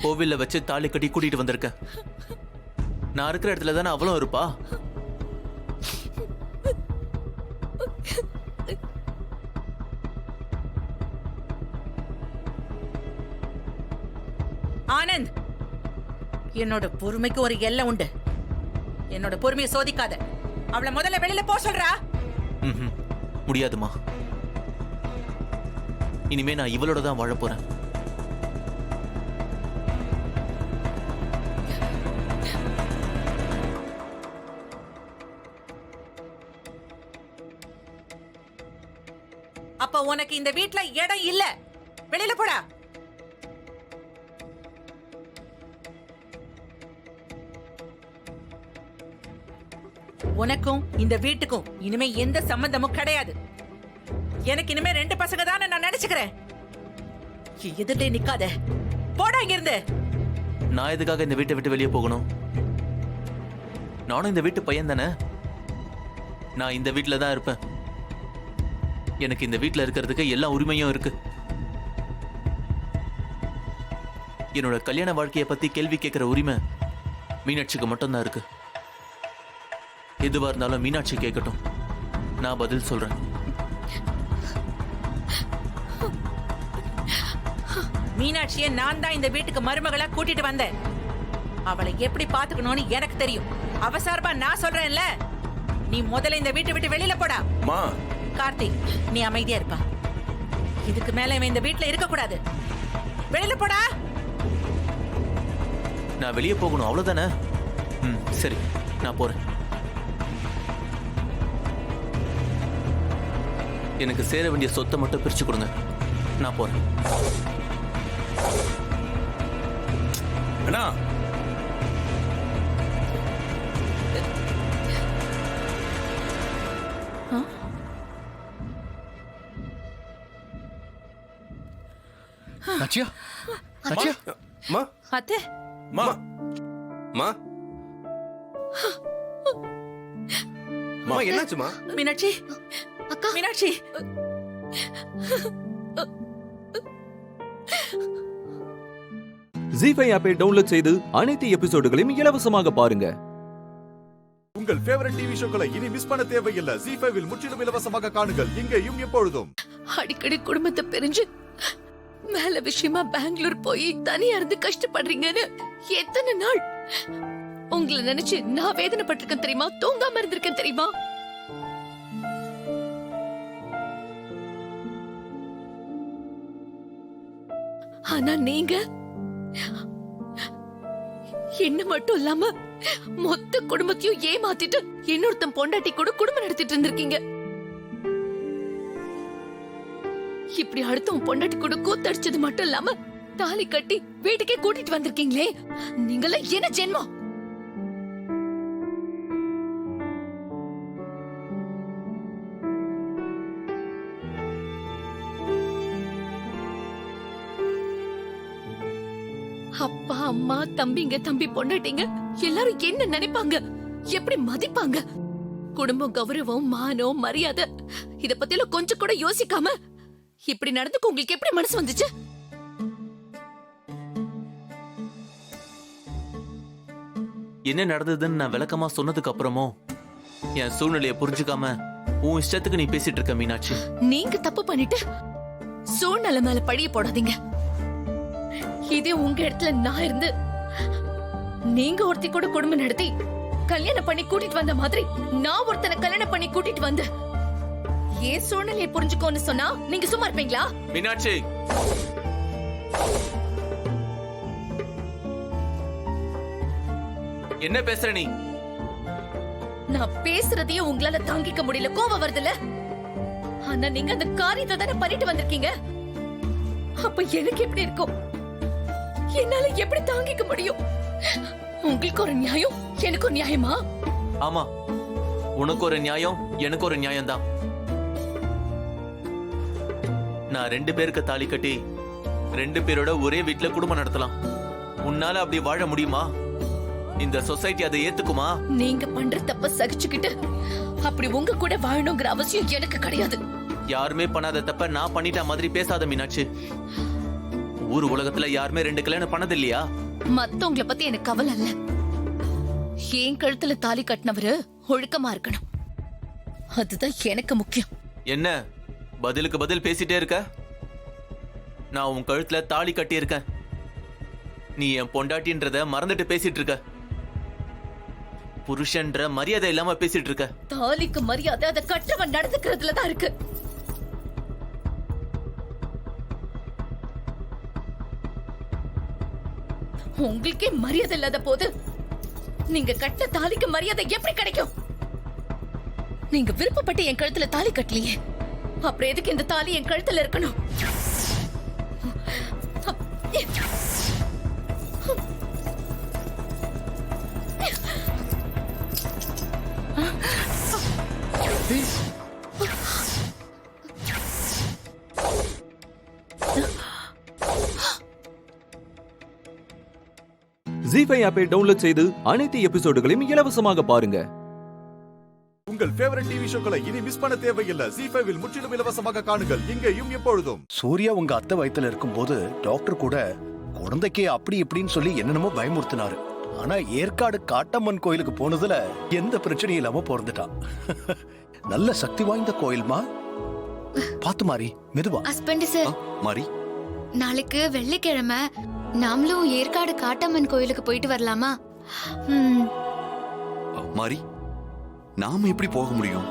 O: கோவில்ல வச்சு தாலி கட்டி கூட்டிட்டு வந்திருக்க. நான் இருக்கிற இடத்துல தானே அவளும் இருப்பா.
F: ஆனந்த், என்னோட பொறுமைக்கு ஒரு எல்லை உண்டு. என்னோட பொறுமையை சோதிக்காத. அவளை முதல்ல வெளியில போ சொல்றா.
O: முடியாதுமா. இனிமே நான் இவளோட தான் வாழ போறேன்.
F: அப்ப உனக்கு இந்த வீட்ல இடம் இல்ல. வெளியில போடா. உனக்கும் இந்த வீட்டுக்கும் இனிமே எந்த சம்பந்தமும் கிடையாது. எனக்கு இனிமே 2 பசங்க தான் நான் நினைச்சுக்கிறேன். எதிர்த்து நிக்காத, போடா இங்க இருந்து.
O: நான் எதுக்காக இந்த வீட்டை விட்டு வெளியே போகணும்? நானும் இந்த வீட்டு பையன் தானே. நான் இந்த வீட்டில தான் இருப்பேன். எனக்கு இந்த வீட்டில் இருக்கிறதுக்கு எல்லா உரிமையும் இருக்கு. என்னோட கல்யாண வாழ்க்கையை பத்தி கேள்வி கேட்கிற உரிமை மீனாட்சிக்கு மட்டும்தான் இருக்கு. எதுவா இருந்தாலும் மீனாட்சி கேட்கட்டும், நான் பதில் சொல்றேன்.
F: மீனாட்சியை நான் தான் இந்த வீட்டுக்கு மருமகளா கூட்டிட்டு வந்தேன். அவளை எப்படி பாத்துக்கணும்னு எனக்கு தெரியும். அவசரமா நான் சொல்றேன்ல. நீ முதல்ல இந்த வீட்டை விட்டு வெளியில போடா. கார்த்திக், நீ அமைதியா இருப்பா. இதுக்கு மேல இவன் இந்த வீட்டுல இருக்க கூடாது. வெளியில போடா.
O: நான் வெளியே போகணும், அவ்வளவுதானே? சரி, நான் போறேன். எனக்கு சேர வேண்டிய சொத்தை மட்டும் பிரிச்சு கொடுங்க, நான் போறேன்.
H: அண்ணா,
B: நாச்சியா,
H: மா
F: அத்தை
H: மா மா மா என்னாச்சுமா?
J: மீனாட்சி
C: அக்கா
J: மீனாட்சி
E: ஜி5 ஆப்பை டவுன்லோட் செய்து அனைத்து எபிசோடுகளையும் இலவசமாக பாருங்க.
A: உங்கள் ஃபேவரட் டிவி ஷோக்களை இனி மிஸ் பண்ண தேவையில்லை. ஜி5வில் முற்றிலும் இலவசமாக காணுங்கள் இங்கேயும் எப்பொழுதும்.
J: அடிக்கடி குடும்பத்தை பிரிஞ்சு மேல விஷயமா பெங்களூர் போய் தனியா இருந்து கஷ்டப்படுறீங்கன்னு எத்தனை நாள் உங்களை நினைச்சு நான் வேதனைப்பட்டிருக்கேன் தெரியுமா? தூங்காம இருந்திருக்கேன் தெரியுமா? ஆனா நீங்க என்ன மட்டும் இல்லாம மொத்த குடும்பத்தையும் ஏமாத்திட்டு இன்னொருத்தன் பொண்டாட்டி கூட குடும்பம் நடத்திட்டு இருந்திருக்கீங்க. இப்படி அடுத்தவன் பொண்டாட்டி கூட கூத்தடிச்சது மட்டும் இல்லாம தாலி கட்டி வீட்டுக்கே கூட்டிட்டு வந்திருக்கீங்களே, நீங்களாம் என்ன ஜென்மம்? அப்பா அம்மா தம்பிங்க தம்பி பொண்டாட்டிங்க எல்லாரும் என்ன நினைப்பாங்க, எப்படி மதிப்பாங்க? குடும்பம் கௌரவம் மானம் மரியாதை இத பத்தில கொஞ்சம் கூட யோசிக்காம இப்படி நடந்துக்கு உங்களுக்கு எப்படி மனசு வந்துச்சு?
O: என்ன நடந்ததுன்னு நான் விளக்கமா சொன்னதுக்கு அப்புறமும் என் சூழ்நிலையை புரிஞ்சுக்காம உன் இஷ்டத்துக்கு நீ பேசிட்டு இருக்க மீனாட்சி.
J: நீங்க தப்பு பண்ணிட்டு சூழ்நிலை மேல பழிய போடாதீங்க. இதே உங்க இடத்துல நான் இருந்து நீங்க ஒருத்தி கூட குடும்பம் நடத்தி கல்யாணம் பண்ணி கூட்டிட்டு வந்த மாதிரி நான் ஒருத்தனை கல்யாணம் பண்ணி கூட்டிட்டு வந்து ஏன் சூழ்நிலையை புரிஞ்சுக்கோன்னு சொன்னா நீங்க சும்மா இருப்பீங்களா?
O: மீனாட்சி, என்ன பேசுற நீ?
J: நான் பேசுறதையும் உங்களால தாங்கிக்க முடியல, கோவம் வருதுல. ஆனா நீங்க அந்த காரியத்தை தானே பண்ணிட்டு வந்திருக்கீங்க. அப்ப எனக்கு எப்படி இருக்கும்? என்னால எப்படி தாங்கிக்க முடியும்? உங்களுக்கு ஒரு நியாயம், எனக்கு ஒரு நியாயமா?
O: ஆமா, உனக்கு ஒரு நியாயம், எனக்கு ஒரு நியாயம் தான். நான் 2 பேருக்கு தாலி கட்டி 2 பேரோட ஒரே வீட்டுல குடும்பம் நடத்தலாம். உன்னால அப்படி வாழ முடியுமா? இந்த சொசைட்டி அதை ஏத்துக்குமா?
J: நீங்க பண்ற தப்ப சகிச்சுக்கிட்டு அப்படி உங்க கூட வாழணுங்கிற அவசியம் எனக்கு கிடையாது.
O: யாருமே பண்ணாத தப்ப நான் பண்ணிட்ட மாதிரி பேசாத மீனாட்சி. ஊர் உலகத்துல யாருமே 2 கல்யாணம் பண்ணது இல்லையா?
J: மத்தவங்கள பத்தி எனக்கு கவலை இல்ல. என் கழுத்துல தாலி கட்டினவரு ஒழுக்கமா இருக்கணும், அதுதான் எனக்கு முக்கியம்.
O: என்ன பதிலுக்கு பதில் பேசிட்டே இருக்க? நான் உன் கழுத்துல தாலி கட்டி இருக்கேன், நீ என் பொண்டாட்டின்றத மறந்துட்டு பேசிட்டு இருக்க. புருஷன்ற மரியாதை இல்லாம பேசிட்டு இருக்க.
J: தாலிக்கு மரியாதை அதை கற்றவன் நடந்துக்கிறதுல தான் இருக்கு. உங்களுக்கே மரியாதை இல்லாத போது நீங்க கட்ட தாலிக்கு மரியாதை எப்படி கிடைக்கும்? நீங்க விருப்பப்பட்டு என் கழுத்துல தாலி கட்டலையே, அப்புறம் எதுக்கு இந்த தாலி என் கழுத்துல இருக்கணும்?
E: ஜி5 ஆப்பை டவுன்லோட் செய்து அனைத்து எபிசோடுகளையும் இலவசமாக பாருங்க.
A: உங்கள் ஃபேவரட் டிவி ஷோக்களை இனி மிஸ் பண்ண தேவையில்லை. ஜி5வில் முற்றிலும் இலவசமாக காணுங்கள் இங்கேயும் எப்பொழுதும்.
P: சூர்யா உங்க அத்தை வயித்துல இருக்கும்போது டாக்டர் கூட குழந்தைக்கு அப்படி இப்படின்னு சொல்லி என்னென்னமோ பயமுறுத்தினாரு. ஆனா ஏற்காடு காட்டம்மன் கோயிலுக்கு போனதுல எந்த பிரச்சனையும் இல்லாம பிறந்துட்டான். நல்ல சக்தி வாய்ந்த கோயில்மா. பாத்து மாறி மெதுவா.
Q: ஹஸ்பண்ட் சார்,
P: மாறி
Q: நாளைக்கு வெள்ளிக்கிழமை நாமளும் ஏற்காடு காட்டம்மன் கோயிலுக்கு போயிட்டு வரலாமா?
R: மாறி, நாம எப்படி போக முடியும்?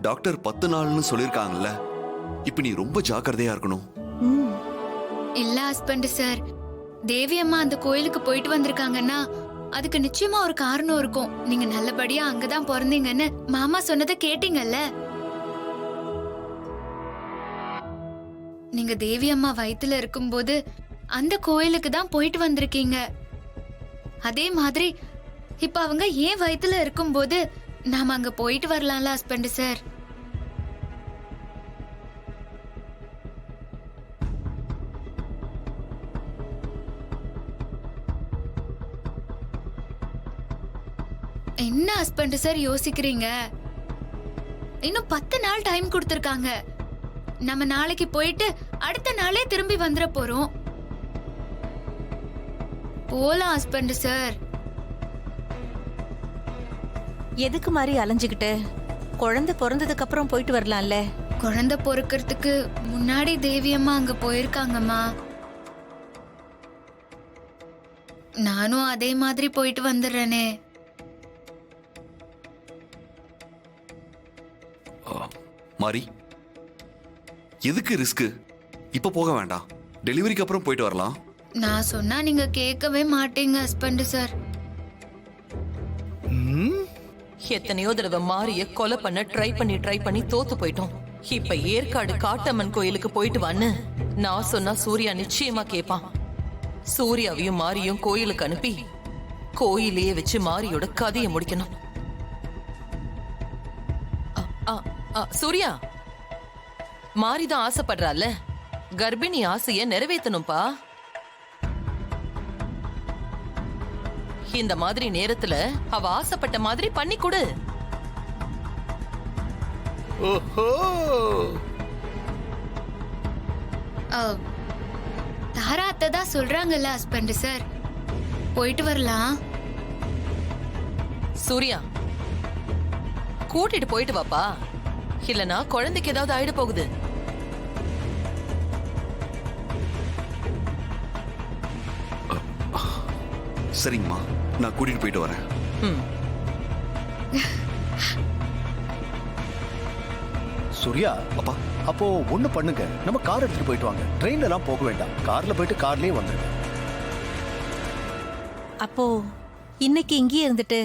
R: டாக்டர் 10 நாள்னு சொல்லிருக்காங்கல்ல. இப்ப நீ ரொம்ப ஜாக்கிரதையா இருக்கணும்.
Q: இல்ல ஹஸ்பண்ட் சார், தேவி அம்மா அந்த கோயிலுக்கு போயிட்டு வந்திருக்காங்கன்னா அதுக்கு நிச்சயமா ஒரு காரணம் இருக்கும். நீங்க நல்லபடியா அங்கதான் பிறந்தீங்கன்னு மாமா சொன்னதை கேட்டீங்கல்ல. நீங்க தேவி அம்மா வயித்துல இருக்கும்போது அந்த கோயிலுக்கு தான் போயிட்டு வந்திருக்கீங்க. அதே மாதிரி இப்ப அவங்க ஏன் வயித்துல இருக்கும்போது நாம அங்க போயிட்டு வரலாம்ல ஹஸ்பண்ட் சார். ஹஸ்பண்ட் சார் யோசிக்கிறீங்க? இன்னும் 10 நாள் டைம் கொடுத்திருக்காங்க. நம்ம நாளைக்கு போயிட்டு அடுத்த நாளே திரும்பி வந்துட போறோம். போலாம் ஹஸ்பண்ட் சார்.
F: எதுக்கு மாதிரி அலைஞ்சுக்கிட்டு? குழந்தை பிறந்ததுக்கு அப்புறம் போயிட்டு வரலாம்ல.
Q: குழந்தை பொறுக்கிறதுக்கு முன்னாடி தேவியம்மா அங்க போயிருக்காங்கம்மா. நானும் அதே மாதிரி போயிட்டு வந்துடுறேனே.
R: மாரி, எதுக்கு ரிஸ்க்? இப்ப போக வேண்டாம், டெலிவரிக்கு அப்புறம் போயிட்டு வரலாம்.
Q: நான் சொன்னா நீங்க கேட்கவே மாட்டீங்க ஹஸ்பண்ட் சார்.
S: எத்தனையோ தடவை மாரிய கொலை பண்ண ட்ரை பண்ணி தோத்து போயிட்டோம். இப்ப ஏற்காடு காட்டம்மன் கோயிலுக்கு போயிட்டு வான்னு நான் சொன்னா சூர்யா நிச்சயமா கேட்பான். சூர்யாவையும் மாரியும் கோயிலுக்கு அனுப்பி கோயிலையே வச்சு மாரியோட கதையை முடிக்கணும். சூர்யா, மாரிதான் ஆசைப்படுறாள், கர்ப்பிணி ஆசைய நிறைவேற்றணும்பா. இந்த மாதிரி நேரத்துல அவ ஆசைப்பட்ட மாதிரி பண்ணி கொடு.
B: ஓஹோ,
Q: தாரா அத்தை தான் சொல்றாங்கல்ல ஹஸ்பண்ட் சார், போயிட்டு வரலாம்.
S: சூர்யா, கூட்டிட்டு போயிட்டு வாப்பா, இல்லனா குழந்தைக்கு ஏதாவது ஆயிட போகுது.
R: சரிங்கம்மா, நான் கூட்டிட்டு போயிட்டு வரேன்.
P: சூர்யா, அப்பா, அப்போ ஒண்ணு பண்ணுங்க, நம்ம கார் எடுத்துட்டு போயிட்டு வாங்க. ட்ரெயின்ல எல்லாம் போக வேண்டாம், கார்ல போயிட்டு கார்லயே வந்துருங்க.
F: அப்போ இன்னைக்கு இங்கேயே இருந்துட்டு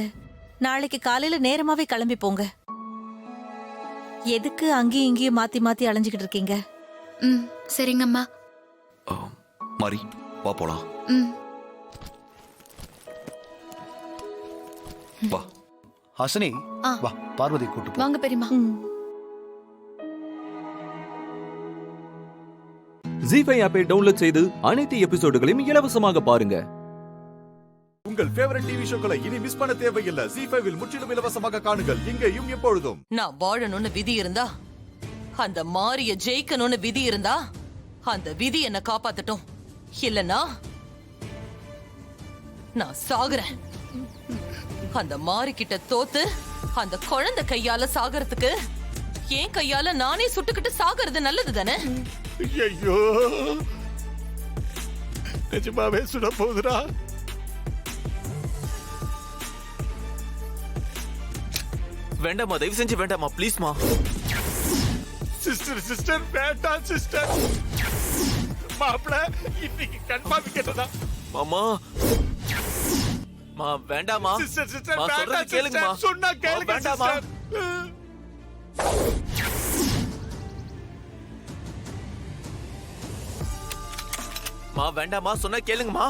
F: நாளைக்கு காலையில நேரமாவே கிளம்பி போங்க. எதுக்கு அங்கேயும் இங்கேயும் மாத்தி மாத்தி அலைஞ்சுக்கிட்டு இருக்கீங்க?
Q: சரிங்கம்மா.
R: மாரி, வா போலாம். வா
P: ஹாசினி, வா பார்வதி கூட்டு
J: வாங்க பெரியமா.
E: ஜீஃபை ஆப்பை டவுன்லோட் செய்து அனைத்து எபிசோடுகளையும் இலவசமாக பாருங்க.
A: உங்கள் ஃபேவரட் டிவி ஷோக்களை இனி மிஸ் பண்ண தேவையில்லை. ஜீஃபைவில் முற்றிலும் இலவசமாக காணுங்கள், இங்கேயும் எப்பொழுதும்.
S: நான் வாழணும்னு விதி இருந்தா, அந்த மாரிய ஜெயிக்கணும்னு விதி இருந்தா, அந்த விதி என்ன காப்பாத்தட்டும். இல்லனா நான் சாகுறேன். அந்த மாரி கிட்ட தோத்து அந்த குழந்தை கையால சாகிறதுக்கு ஏன் கையால நானே சுட்டுக்கிட்டு சாகிறது நல்லது தானே?
B: ஐயோ, நிஜமாவே சுட போகுதுடா.
O: வேண்டாமா, தயவு செஞ்சு வேண்டாமா, ப்ளீஸ்மா.
B: சிஸ்டர் வேண்டாம் சிஸ்டர். மாப்பிள இன்னைக்கு கன்ஃபார்ம் கேட்டதா?
O: மாமா, மா வேண்டாமா.
B: சிஸ்டர்
O: மா, சொல்றத
B: வேண்டாம்
O: கேளுங்கம்மா.
B: சிஸ்டர், சொன்னா கேளுங்க
O: வேண்டாமா.
B: சிஸ்டர்.
O: மா வேண்டாமா, சொன்னா கேளுங்கம்மா.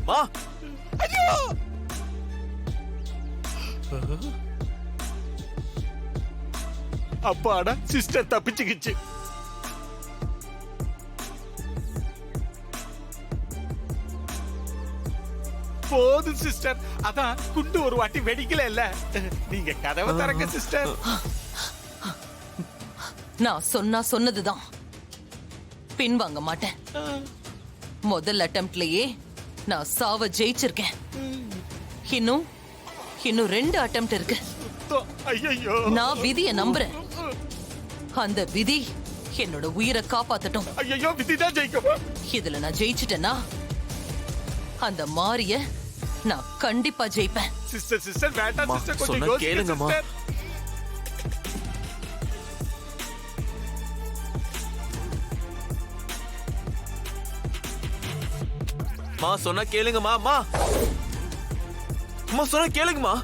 O: மா,
B: ஐயோ, அப்பாடா, சிஸ்டர் தப்பிச்சுக்கிச்சு. போதும் சிஸ்டர், அதான் குண்டு ஒரு வாட்டி வெடிக்கல இல்ல. நீங்க கதவை திறக்க சிஸ்டர்.
S: நான் சொன்னா சொன்னதுதான், பின்வாங்க மாட்டேன். முதல் அட்டெம்ப்ட்லயே நான் சாவ ஜெயிச்சிருக்கேன். இன்னும் 2 அட்டெம்ப்ட் இருக்கு.
B: ஐயோ,
S: நான் விதியை நம்புறேன். அந்த விதி என்னோட உயிரை காப்பாத்தட்டும்.
B: ஐயோ, விதிதான் ஜெயிக்கும்.
S: இதுல நான் ஜெயிச்சிட்டேன்னா அந்த மாரிய நான் கண்டிப்பா ஜெயிப்பேன்.
B: சிஸ்டர் வேண்டாம் சிஸ்டர், கொஞ்சம்
O: சொன்னா கேளுங்கம்மா.
B: யோசிங்க.
O: மா சொன்னா கேளுங்கம்மா. மா, அம்மா சொன்னா கேளுங்கம்மா.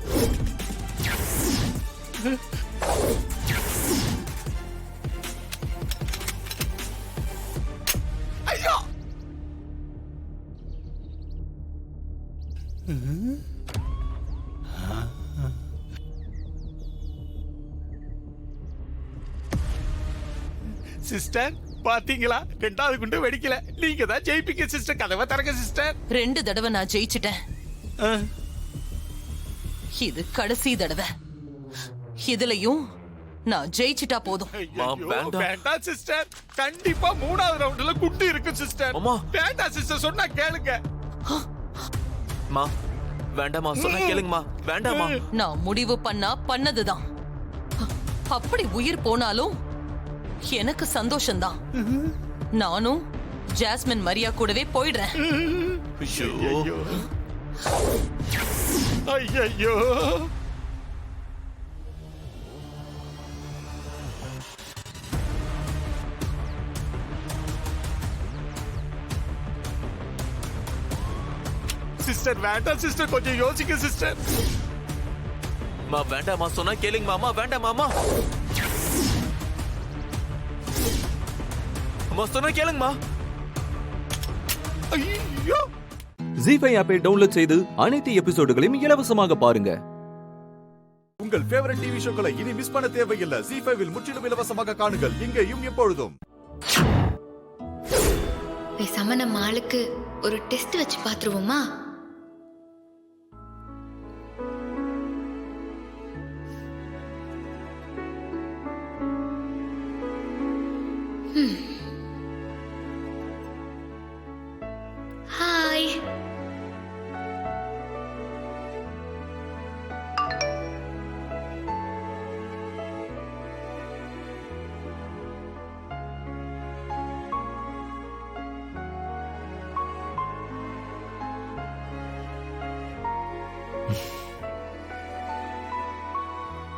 B: ஐயோ, சிஸ்டர் பாத்தீங்களா, 2வது குண்டு வெடிக்கல. நீங்க தான் ஜெயிப்பீங்க சிஸ்டர், கதவை திறக்க சிஸ்டர்.
S: 2 தடவை நான் ஜெயிச்சிட்டேன். இது கடைசி தடவை. இதுலயும் நான் ஜெயிச்சிட்டா போதும்.
A: வேண்டாம் சிஸ்டர், கண்டிப்பா 3வது ரவுண்ட்ல குட்டி இருக்கு சிஸ்டர். வேண்டாம் சிஸ்டர், சொன்னா கேளுங்க.
O: மா வேண்டாமா, சொன்னா கேளுங்கம்மா. வேண்டாமா.
S: நான் முடிவு பண்ணதுதான். அப்படி உயிர் போனாலும் எனக்கு சந்தோஷம்தான். நானும் ஜாஸ்மின் மரியா கூடவே போயிடுறேன்.
A: ஐயோ, சிஸ்டர் வேண்டாம் சிஸ்டர், கொஞ்சம் யோசிக்க சிஸ்டர்.
O: மா வேண்டாமா, சொன்னா கேளுங்க மாமா. வேண்டாமாமா, அம்மா சொன்னா கேளுங்கம்மா.
A: ஐயோ,
E: ஜி5 ஆப்பை டவுன்லோட் செய்து அனைத்து எபிசோடுகளையும் இலவசமாக பாருங்க.
A: உங்கள் ஃபேவரட் டிவி ஷோக்களை இனி மிஸ் பண்ண தேவையில்லை. ஜி5 முற்றிலும் இலவசமாக காணுங்கள், இங்கேயும் எப்பொழுதும்.
Q: பேசாம நம்ம ஆளுக்கு ஒரு டெஸ்ட் வச்சு பாத்துருவோமா? ஹாய்.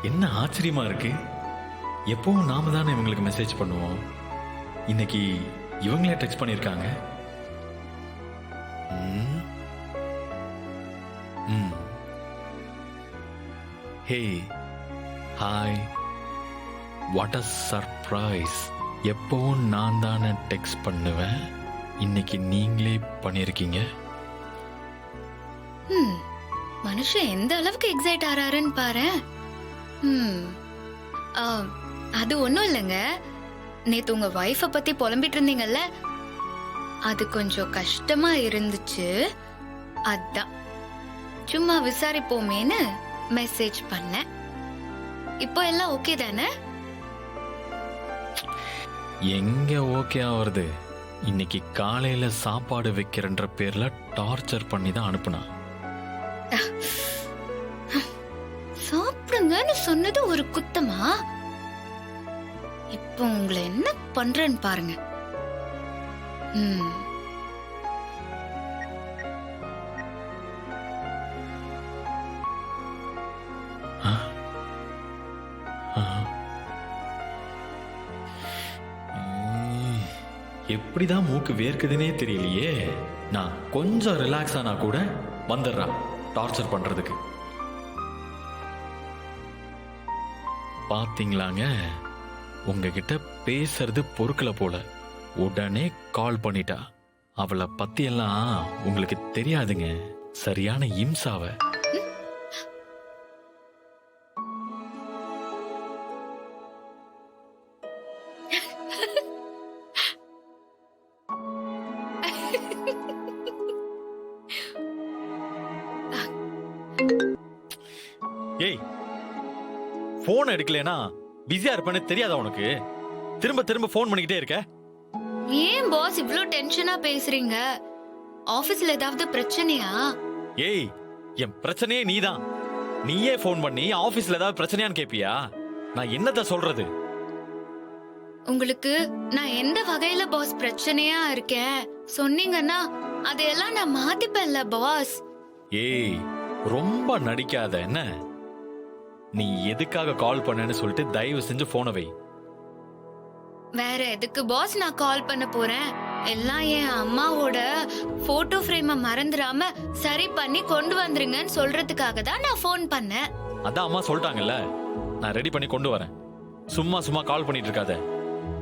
M: என்ன ஆச்சரியமா இருக்கு. எப்பவும் நாம தானே இவங்களுக்கு மெசேஜ் பண்ணுவோம். இன்னைக்கு இவங்களே டெக்ஸ்ட் பண்ணியிருக்காங்க. Hey hi, what a surprise. எப்பவும் நான் தானே டெக்ஸ்ட் பண்ணுவேன், இன்னைக்கு நீங்களே பண்ணியிருக்கீங்க.
Q: மனுஷன் எந்த அளவுக்கு எக்ஸைட் ஆறாருன்னு பாரு. அது ஒண்ணும் இல்லைங்க, நேத்து உங்க வைஃப பத்தி புலம்பிட்டு இருந்தீங்கல்ல, அது கொஞ்சம் கஷ்டமா இருந்துச்சு. அதான் சும்மா விசாரிப்போமேன்னு மெசேஜ் பண்ணேன். இப்போ எல்லாம் ஓகே தானே?
M: எங்க ஓகே ஆவறது. இன்னைக்கு காலையில சாப்பாடு வைக்கிறன்ற பேர்ல டார்ச்சர் பண்ணி தான் அனுப்புனா.
Q: சாப்பிடுங்கன்னு சொன்னது ஒரு குத்தமா? இப்போ உங்களை என்ன பண்றேன்னு பாருங்க.
M: எப்படிதான் மூக்கு வேர்க்குதுன்னே தெரியலையே. நான் கொஞ்சம் ரிலாக்ஸ் ஆனா கூட வந்துடுறா டார்ச்சர் பண்றதுக்கு. பாத்தீங்களாங்க, உங்ககிட்ட பேசுறது பொறுக்கல போல. உடனே கால் பண்ணிட்டா. அவளை பத்தி எல்லாம் உங்களுக்கு தெரியாதுங்க, சரியான இம்சாவ. ஏய், போன் எடுக்கலனா பிஸியா இருப்பேன்னு தெரியாதா உனக்கு? திரும்ப திரும்ப போன் பண்ணிக்கிட்டே இருக்க.
Q: ஏன் பாஸ் இவ்ளோ டென்ஷனா பேசுறீங்க? ஆபீஸ்ல ஏதாவது பிரச்சனையா?
M: ஏய், என் பிரச்சனையே நீதான். நீயே போன் பண்ணி ஆபீஸ்ல ஏதாவது பிரச்சனையான்னு கேப்பியா? நான் என்னத்த சொல்றது?
Q: உங்களுக்கு நான் எந்த வகையில பாஸ் பிரச்சனையா இருக்கேன் சொன்னீங்கன்னா அதையெல்லாம் நான் மாத்திப்பேன்ல பாஸ்.
M: ஏய், ரொம்ப நடிக்காத என்ன? நீ எதுக்காக கால் பண்ணேன்னு சொல்லிட்டு தயவு செஞ்சு போனை வை.
Q: வேற எதுக்கு பாஸ் நான் கால் பண்ண போறேன்? எல்லாம் என் அம்மாவோட போட்டோ ஃப்ரேம மறந்துடாம சரி பண்ணி கொண்டு வந்துருங்கன்னு சொல்றதுக்காக தான் நான் போன் பண்ணேன்.
M: அதான் அம்மா சொல்லிட்டாங்கல்ல, நான் ரெடி பண்ணி கொண்டு வரேன். சும்மா சும்மா கால் பண்ணிட்டு இருக்காத.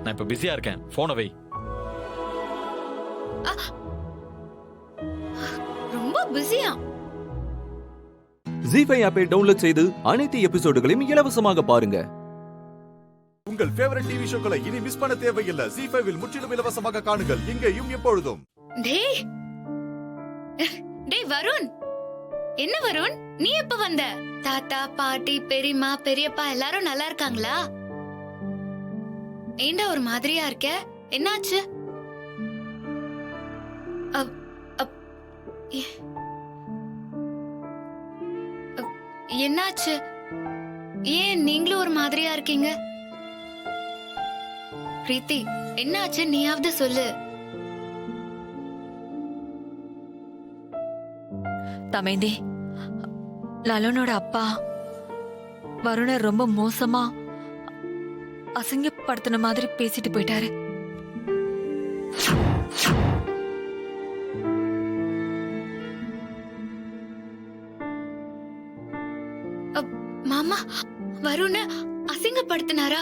M: நான் இப்ப பிஸியா இருக்கேன், போனை வை.
Q: ரொம்ப பிஸியா?
E: ஜி5 ஆப்பை டவுன்லோட் செய்து அனைத்து எபிசோடுகளையும் இலவசமாக பாருங்க.
A: உங்கள் ஃபேவரட் டிவி ஷோக்களை இனி மிஸ் பண்ண தேவையில்லை. ஜி5 முற்றிலும் இலவசமாக காணுங்கள், இங்கேயும் எப்பொழுதும்.
Q: டேய் வருண், என்ன வருண் நீ எப்ப வந்த? தாத்தா பாட்டி பெரியம்மா பெரியப்பா எல்லாரும் நல்லா இருக்காங்களா? ஏண்டா ஒரு மாதிரியா இருக்க? என்னாச்சு? என்னாச்சு? ஏன் நீங்களும் ஒரு மாதிரியா இருக்கீங்க? பிரீத்தி, என்னாச்சு? நீயாவது சொல்லு.
J: தமைந்தி, லலனோட அப்பா வருண ரொம்ப மோசமா அசிங்கப்படுத்தின மாதிரி பேசிட்டு போயிட்டாரு.
Q: மாமா, வருண அசிங்கப்படுத்தினாரா?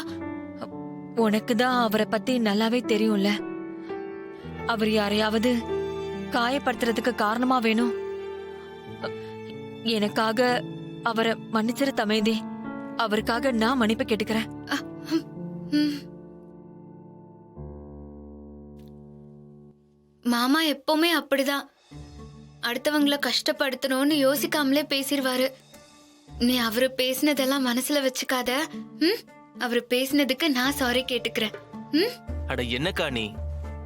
J: உனக்கு தான் அவரை பத்தி நல்லாவே தெரியும்ல. அவர் யாரையாவது காயப்படுத்துறதுக்கு காரணமா வேணும். எனக்காக அவரை மன்னிச்சிரு தமைந்தி. அவருக்காக நான் மன்னிப்பு கேட்டுக்கிறேன்.
Q: மாமா எப்பவுமே அப்படிதான். அடுத்தவங்களை கஷ்டப்படுத்தணும்னு யோசிக்காமலே பேசிடுவாரு. நீ அவரு பேசினதெல்லாம் மனசுல வச்சுக்காத. அவரு பேசினதுக்கு நான் சாரி கேட்டுக்கிறேன்.
O: அட என்னக்கா நீ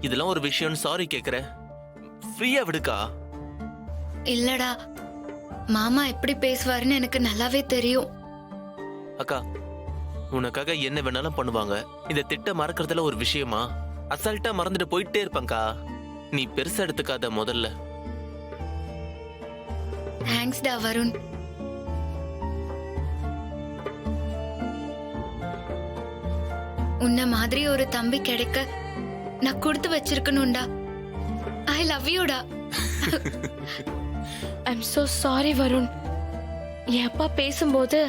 O: இதெல்லாம் ஒரு விஷயம் சாரி கேக்குற? ஃப்ரீயா விடுக்கா.
Q: இல்லடா, மாமா எப்படி பேசுவாருன்னு எனக்கு நல்லாவே தெரியும்.
O: அக்கா, உனக்காக என்ன வேணாலும் பண்ணுவாங்க. இந்த திட்டம் மறக்கறதுல ஒரு விஷயமா? அசால்ட்டா மறந்துட்டு போயிட்டே இருப்பேன்க்கா. நீ பெருசா எடுத்துக்காத முதல்ல.
Q: தேங்க்ஸ் டா வருண். உன்ன மாதிரி ஒரு தம்பி கிடைக்க நான் கொடுத்து வச்சிருக்கணும்டா. ஐ லவ் யூடா.
C: I'm so sorry Varun. என் அப்பா பேசும்போது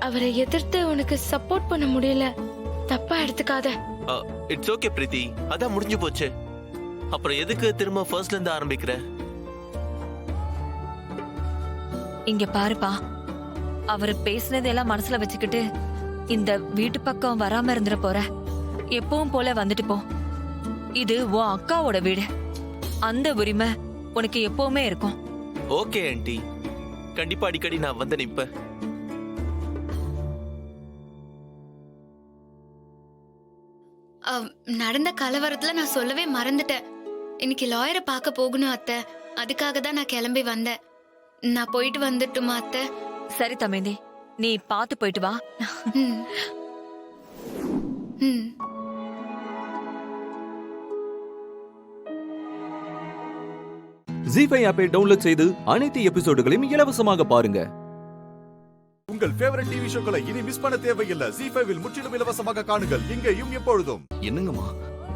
C: அவரை எதிர்த்து உனக்கு சப்போர்ட் பண்ண முடியல. தப்பா எடுத்துக்காத.
O: இட்ஸ் ஓகே பிரீத்தி, அதான் முடிஞ்சு போச்சு. அப்புறம் எதுக்கு திரும்ப ஃபர்ஸ்ட்ல இருந்து ஆரம்பிக்கிற?
J: இங்க பாருப்பா, அவரு பேசினதெல்லாம் மனசுல வச்சுக்கிட்டு இந்த வீட்டு பக்கம் வராம இருந்துட போற. எப்பவும் போல வந்துட்டு போ. இது உன் அக்காவோட வீடு. அந்த உரிமை உனக்கு எப்பவுமே இருக்கும்.
O: ஓகே ஆண்டி, கண்டிப்பா அடிக்கடி நான் வந்து நிப்பேன்.
Q: நடந்த கலவரத்துல நான் சொல்லவே மறந்துட்டேன். இன்னைக்கு லாயரை பார்க்க போகணும் அத்தை. அதுக்காக தான் நான் கிளம்பி வந்தேன். நான் போயிட்டு வந்துட்டுமா அத்தை?
J: சரி தமேந்தி, நீ பார்த்து போயிட்டு வா.
E: ஜீஃபை ஆப்பை டவுன்லோட் செய்து அனைத்து எபிசோடுகளையும் இலவசமாக பாருங்க.
A: உங்கள் ஃபேவரட் டிவி ஷோக்களை இனி மிஸ் பண்ண தேவையில்லை. ஜீஃபைவில் முற்றிலும் இலவசமாக காணுங்கள், இங்கேயும் எப்பொழுதும்.
R: என்னங்கம்மா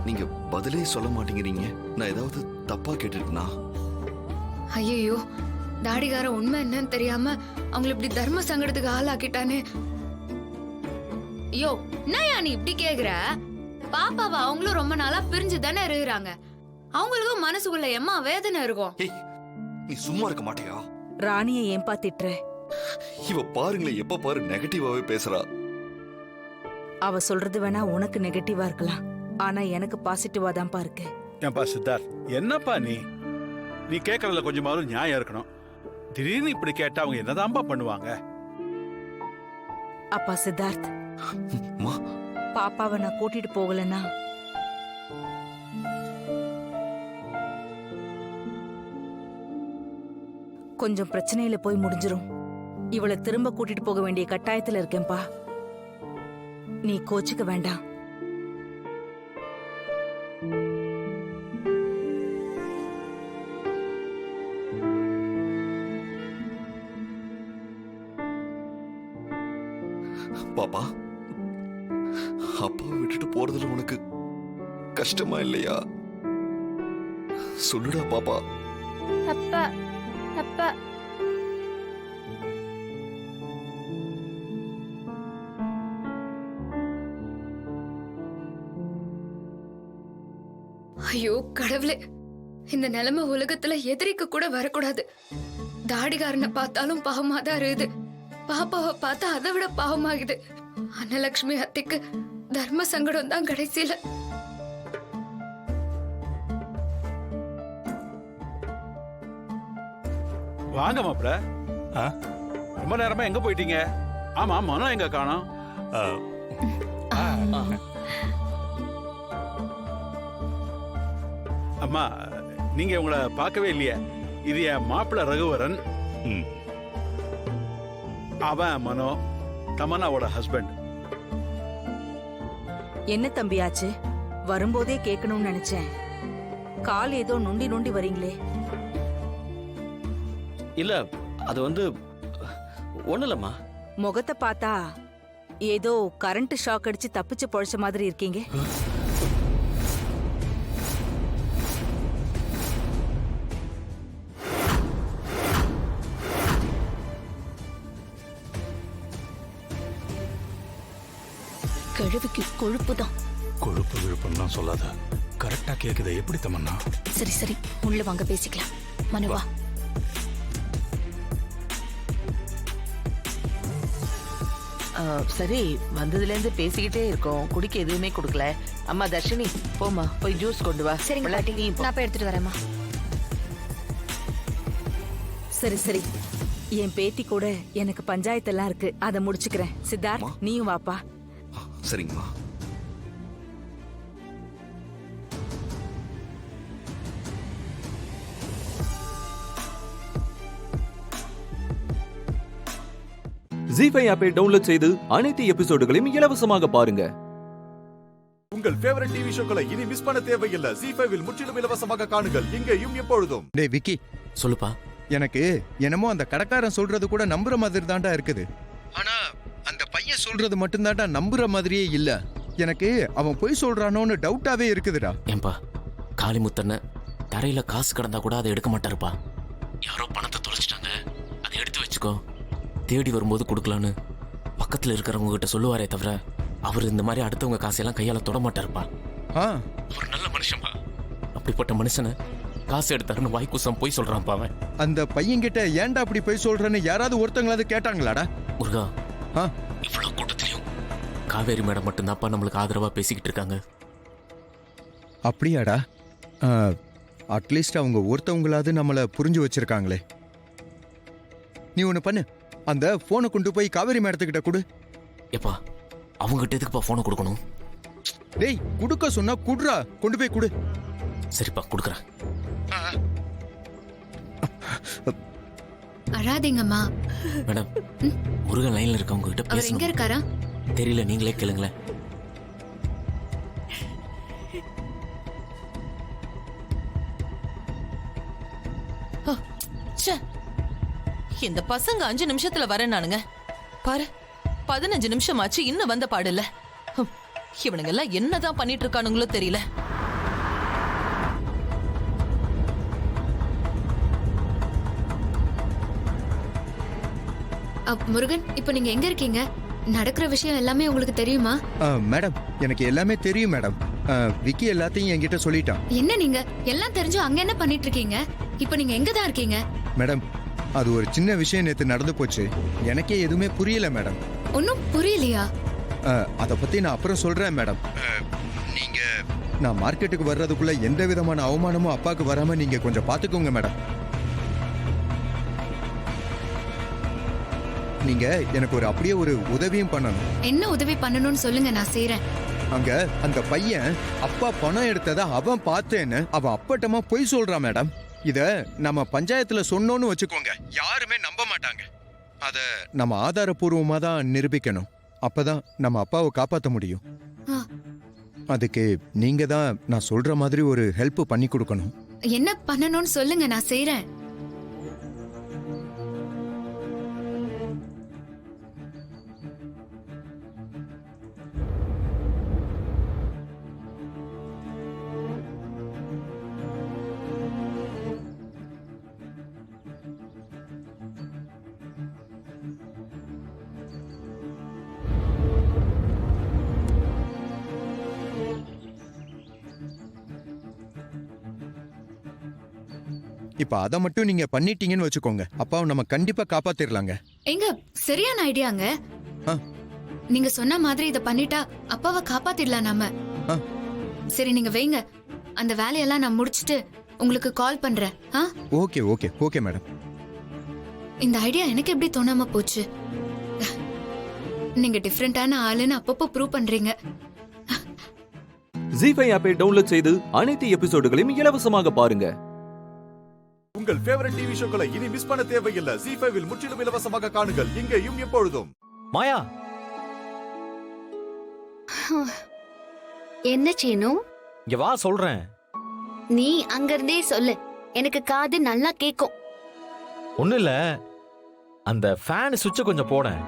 R: நீங்க பதிலே சொல்ல மாட்டேங்கிறீங்க? நான் ஏதாவது தப்பா கேட்டுட்டேனா?
Q: ஐயோ, தாடிகார உண்மை என்னன்னு தெரியாம அவங்களை இப்படி தர்ம சங்கடத்துக்கு ஆளாக்கிட்டானே. ஐயோ, என்னயா நீ இப்படி கேக்குற? பாப்பாவா அவங்களும் ரொம்ப நாளா பிரிஞ்சு தானே இருக்கிறாங்க. அவங்களுக்கும் மனசுக்குள்ள எம்மா வேதனை இருக்கும்.
R: நீ சும்மா இருக்க மாட்டியா?
G: ராணியை ஏன்பா திட்டுற?
R: இவ பாருங்களேன், எப்ப பாரு நெகட்டிவாவே பேசுறா.
G: அவ சொல்றது வேணா உனக்கு நெகட்டிவா இருக்கலாம், ஆனா எனக்கு பாசிட்டிவா தான்ப்பா இருக்கு.
T: ஏன்பா சித்தார்த், என்னப்பா நீ கேட்கறதுல கொஞ்சமாவது நியாயம் இருக்கணும். திடீர்னு இப்படி கேட்டா அவங்க என்னதான்பா பண்ணுவாங்க?
G: அப்பா சித்தார்த், பாப்பாவை நான் கூட்டிட்டு போகலன்னா கொஞ்சம் பிரச்சனையில போய் முடிஞ்சிரும். இவளை திரும்ப கூட்டிட்டு போக வேண்டிய கட்டாயத்துல இருக்கேன்பா. நீ கோச்சுக்க வேண்டாம்.
R: பாப்பா, அப்பாவை விட்டுட்டு போறதுல உனக்கு கஷ்டமா இல்லையா? சொல்லுடா பாப்பா.
C: அப்பா அப்பா,
Q: ஐயோ கடவுளே, இந்த நிலைமை உலகத்துல எதிரிக்கு கூட வரக்கூடாது. தாடிகாரனை பார்த்தாலும் பாவமா தான் இருக்குது. பாப்பாவை பார்த்தா அதை விட பாவமாகுது. அன்னலட்சுமி அத்தைக்கு தர்ம சங்கடம் தான் கடைசியில.
T: வாங்க மாப்ள, ரொம்ப நேரமா எங்க போயிட்டீங்க? ஆமா, மனோ எங்க காணோம்? அம்மா, நீங்க உங்களை பார்க்கவே இல்லையே. இது என் மாப்பிள்ள ரகுவரன். அவன் மனோ, தமன்னாவோட ஹஸ்பண்ட்.
U: என்ன தம்பியாச்சு? வரும்போதே கேட்கணும்னு நினைச்சேன். கால் ஏதோ நொண்டி நொண்டி வரீங்களே.
V: இல்ல, அது வந்து ஒண்ணு இல்லம்மா.
U: முகத்தை பார்த்தா ஏதோ கரண்ட் ஷாக் அடிச்சு தப்பிச்சு பொழைச்ச மாதிரி இருக்கீங்க.
J: கிழவிக்கு கொழுப்பு தான்.
T: கொழுப்பு விழுப்புலாம் சொல்லாத, கரெக்டா கேக்குது. எப்படி தமன்னா?
J: சரி சரி, உள்ள வாங்க பேசிக்கலாம். மனுவா.
W: சரி, வந்ததுல இருந்து பேசிக்கிட்டே இருக்கோம், குடிக்க எதுவுமே கொடுக்கல. அம்மா தர்ஷினி, போமா போய் ஜூஸ் கொண்டு வா.
J: சரிங்க பாட்டி, நான் போய் எடுத்துட்டு வரேம்மா.
U: சரி சரி, என் பேத்தி கூட எனக்கு பஞ்சாயத்தெல்லாம் இருக்கு, அதை முடிச்சுக்கிறேன். சித்தார்த், நீயும் வாப்பா.
R: சரிங்கம்மா.
E: ஜீஃபை ஆப்பை டவுன்லோட் செய்து அனைத்து எபிசோடுகளையும் இலவசமாக பாருங்க.
A: உங்கள் ஃபேவரட் டிவி ஷோக்களை இனி மிஸ் பண்ண தேவையில்லை. ஜீஃபைவில் முற்றிலும் இலவசமாக காணுங்கள், இங்கேயும் எப்பொழுதும்.
X: டேய் விக்கி,
Y: சொல்லுப்பா.
X: எனக்கு என்னமோ அந்த கடைக்காரன் சொல்றது கூட நம்புற மாதிரி தான்டா இருக்குது. ஆனா அந்த பையன் சொல்றது மட்டும் தான்டா நம்புற மாதிரியே இல்ல. எனக்கு அவன் பொய் சொல்றானோன்னு டவுட்டாவே இருக்குதுடா.
Y: ஏன்பா, காளிமுத்தண்ண தரையில காசு கிடந்தா கூட அதை எடுக்க மாட்டாருப்பா. யாரோ பணத்தை தொலைச்சிட்டாங்க, அதை எடுத்து வச்சுக்கோ, தேடி வரும்போது கொடுக்கலான்னு பக்கத்துல இருக்கிறவங்க கிட்ட சொல்லுவாரே தவிர அவர் இந்த மாதிரி அடுத்தவங்க காசையெல்லாம் கையால தொட மாட்டாருப்பா. ஒரு நல்ல மனுஷன்பா. அப்படிப்பட்ட மனுஷனை காசு எடுத்தாருன்னு வாய்க்குசம் போய் சொல்றான்ப்பா அவன்.
X: அந்த பையன்கிட்ட ஏன்டா அப்படி போய் சொல்றேன்னு யாராவது ஒருத்தங்களாவது கேட்டாங்களாடா?
Y: முருகா, இவ்வளவு கூட்டத்திலையும் காவேரி மேடம் மட்டும்தான்ப்பா நம்மளுக்கு ஆதரவா பேசிக்கிட்டு இருக்காங்க.
X: அப்படியாடா? அட்லீஸ்ட் அவங்க ஒருத்தவங்களாவது நம்மள புரிஞ்சு வச்சிருக்காங்களே. நீ ஒண்ணு பண்ணு, அந்த போனை கொண்டு போய் காவேரி மேடத்துக்கிட்ட கொடு.
Y: எப்பா, அவங்ககிட்ட எதுக்குப்பா போனை கொடுக்கணும்?
X: டேய், குடுக்க சொன்னா குடுறா, கொண்டு போய் கொடு.
Y: சரிப்பா, கொடுக்குறேன்.
Q: அழாதீங்கம்மா.
Y: மேடம், முருகன் லைன்ல இருக்கவங்க கிட்ட
Q: அவர் எங்க இருக்காரா?
Y: தெரியல, நீங்களே கேளுங்களேன்.
S: இந்த பசங்க 5 நிமிஷத்துல வரேன்னானுங்க. பாரு, 15 நிமிஷம் ஆச்சு, இன்னும் வந்த பாடு இல்ல. இவனுங்க எல்லாம் என்னதான் பண்ணிட்டு இருக்கானுங்களோ தெரியல.
Q: முருகன், இப்ப நீங்க எங்க இருக்கீங்க? நடக்கிற விஷயம் எல்லாமே உங்களுக்கு தெரியுமா?
X: மேடம், எனக்கு எல்லாமே தெரியும் மேடம். விக்கி எல்லாத்தையும் என்கிட்ட சொல்லிட்டான்.
Q: என்ன நீங்க எல்லாம் தெரிஞ்சு அங்க என்ன பண்ணிட்டு இருக்கீங்க? இப்ப நீங்க எங்க தான் இருக்கீங்க?
X: மேடம், அது ஒரு சின்ன விஷயம் நேத்து நடந்து போச்சு. எனக்கே எதுவுமே புரியல மேடம்.
Q: ஒன்னும் புரியலையா?
X: அத பத்தி நான் அப்புறம் சொல்றேன் மேடம். நீங்க நான் மார்க்கெட்டுக்கு வர்றதுக்குள்ள எந்த விதமான அவமானமும் அப்பாக்கு வராம நீங்க கொஞ்சம் பாத்துக்கோங்க மேடம். நீங்க எனக்கு அப்படியே ஒரு உதவியும் பண்ணணும்.
Q: என்ன உதவி பண்ணணும்னு சொல்லுங்க, நான் செய்றேன்.
X: அங்க அந்த பையன் அப்பா பணம் எடுத்ததை அவன் பார்த்தேன்னு அவன் அப்பட்டமா பொய் சொல்றான் மேடம். இத நம்ம பஞ்சாயத்துல சொன்னோன்னு வச்சுக்கோங்க, யாருமே நம்ப மாட்டாங்க. அத நம்ம ஆதாரபூர்வமா தான் நிரூபிக்கணும். அப்பதான் நம்ம அப்பாவை காப்பாற்ற முடியும். அதுக்கு நீங்க தான் நான் சொல்ற மாதிரி ஒரு ஹெல்ப் பண்ணி கொடுக்கணும்.
Q: என்ன பண்ணணும்னு சொல்லுங்க, நான் செய்றேன்.
X: இப்ப அத மட்டும் நீங்க பண்ணிட்டீங்கன்னு வச்சுக்கோங்க, அப்பாவை நம்ம கண்டிப்பா காப்பாத்திரலாங்க.
Q: எங்க சரியான ஐடியாங்க. நீங்க சொன்ன மாதிரி இத பண்ணிட்டா அப்பாவை காப்பாத்திடலாம் நாம. சரி, நீங்க வைங்க, அந்த வேலையெல்லாம் நான் முடிச்சிட்டு உங்களுக்கு கால் பண்றேன்.
X: Okay okay okay madam.
Q: இந்த ஐடியா எனக்கு எப்படி தோணாம போச்சு? நீங்க டிஃபரெண்டான ஆளுன்னு அப்பப்போ ப்ரூவ் பண்றீங்க.
E: ஜி5 ஆப்பை டவுன்லோட் செய்து அனைத்து எபிசோடுகளையும் இலவசமாக பாருங்க.
A: உங்கள் ஃபேவரட் டிவி ஷோக்களை இனி மிஸ் பண்ண தேவையில்லை. ஜி5 இல் முற்றிலும் இலவசமாக காணுங்கள் இங்கேயும் எப்பொழுதும்.
M: மாயா,
D: என்ன சீனு?
M: இங்க வா சொல்றேன்.
D: நீ அங்க இருந்தே சொல்லு, எனக்கு காது நல்லா கேக்கும்.
M: ஒண்ணு இல்ல, அந்த ஃபேன் சுவிட்ச கொஞ்சம் போடேன்.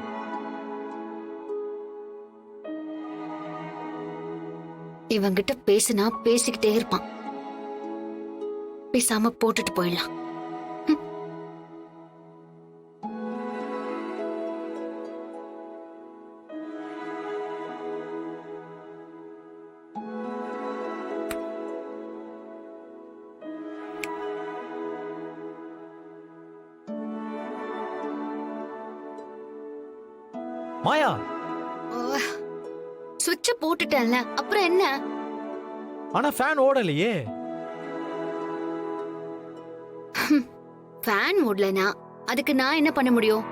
D: இவங்கிட்ட பேசினா பேசிக்கிட்டே இருப்பான். பேசாம போட்டுட்டு போயிடலாம்.
M: மாயா,
D: சுவிட்ச போட்டுட்டேன்ல, அப்புறம் என்ன?
M: ஆனா ஃபேன் ஓடலையே.
D: ஃபேன் ஓடலனா அதுக்கு நான் என்ன பண்ண முடியும்?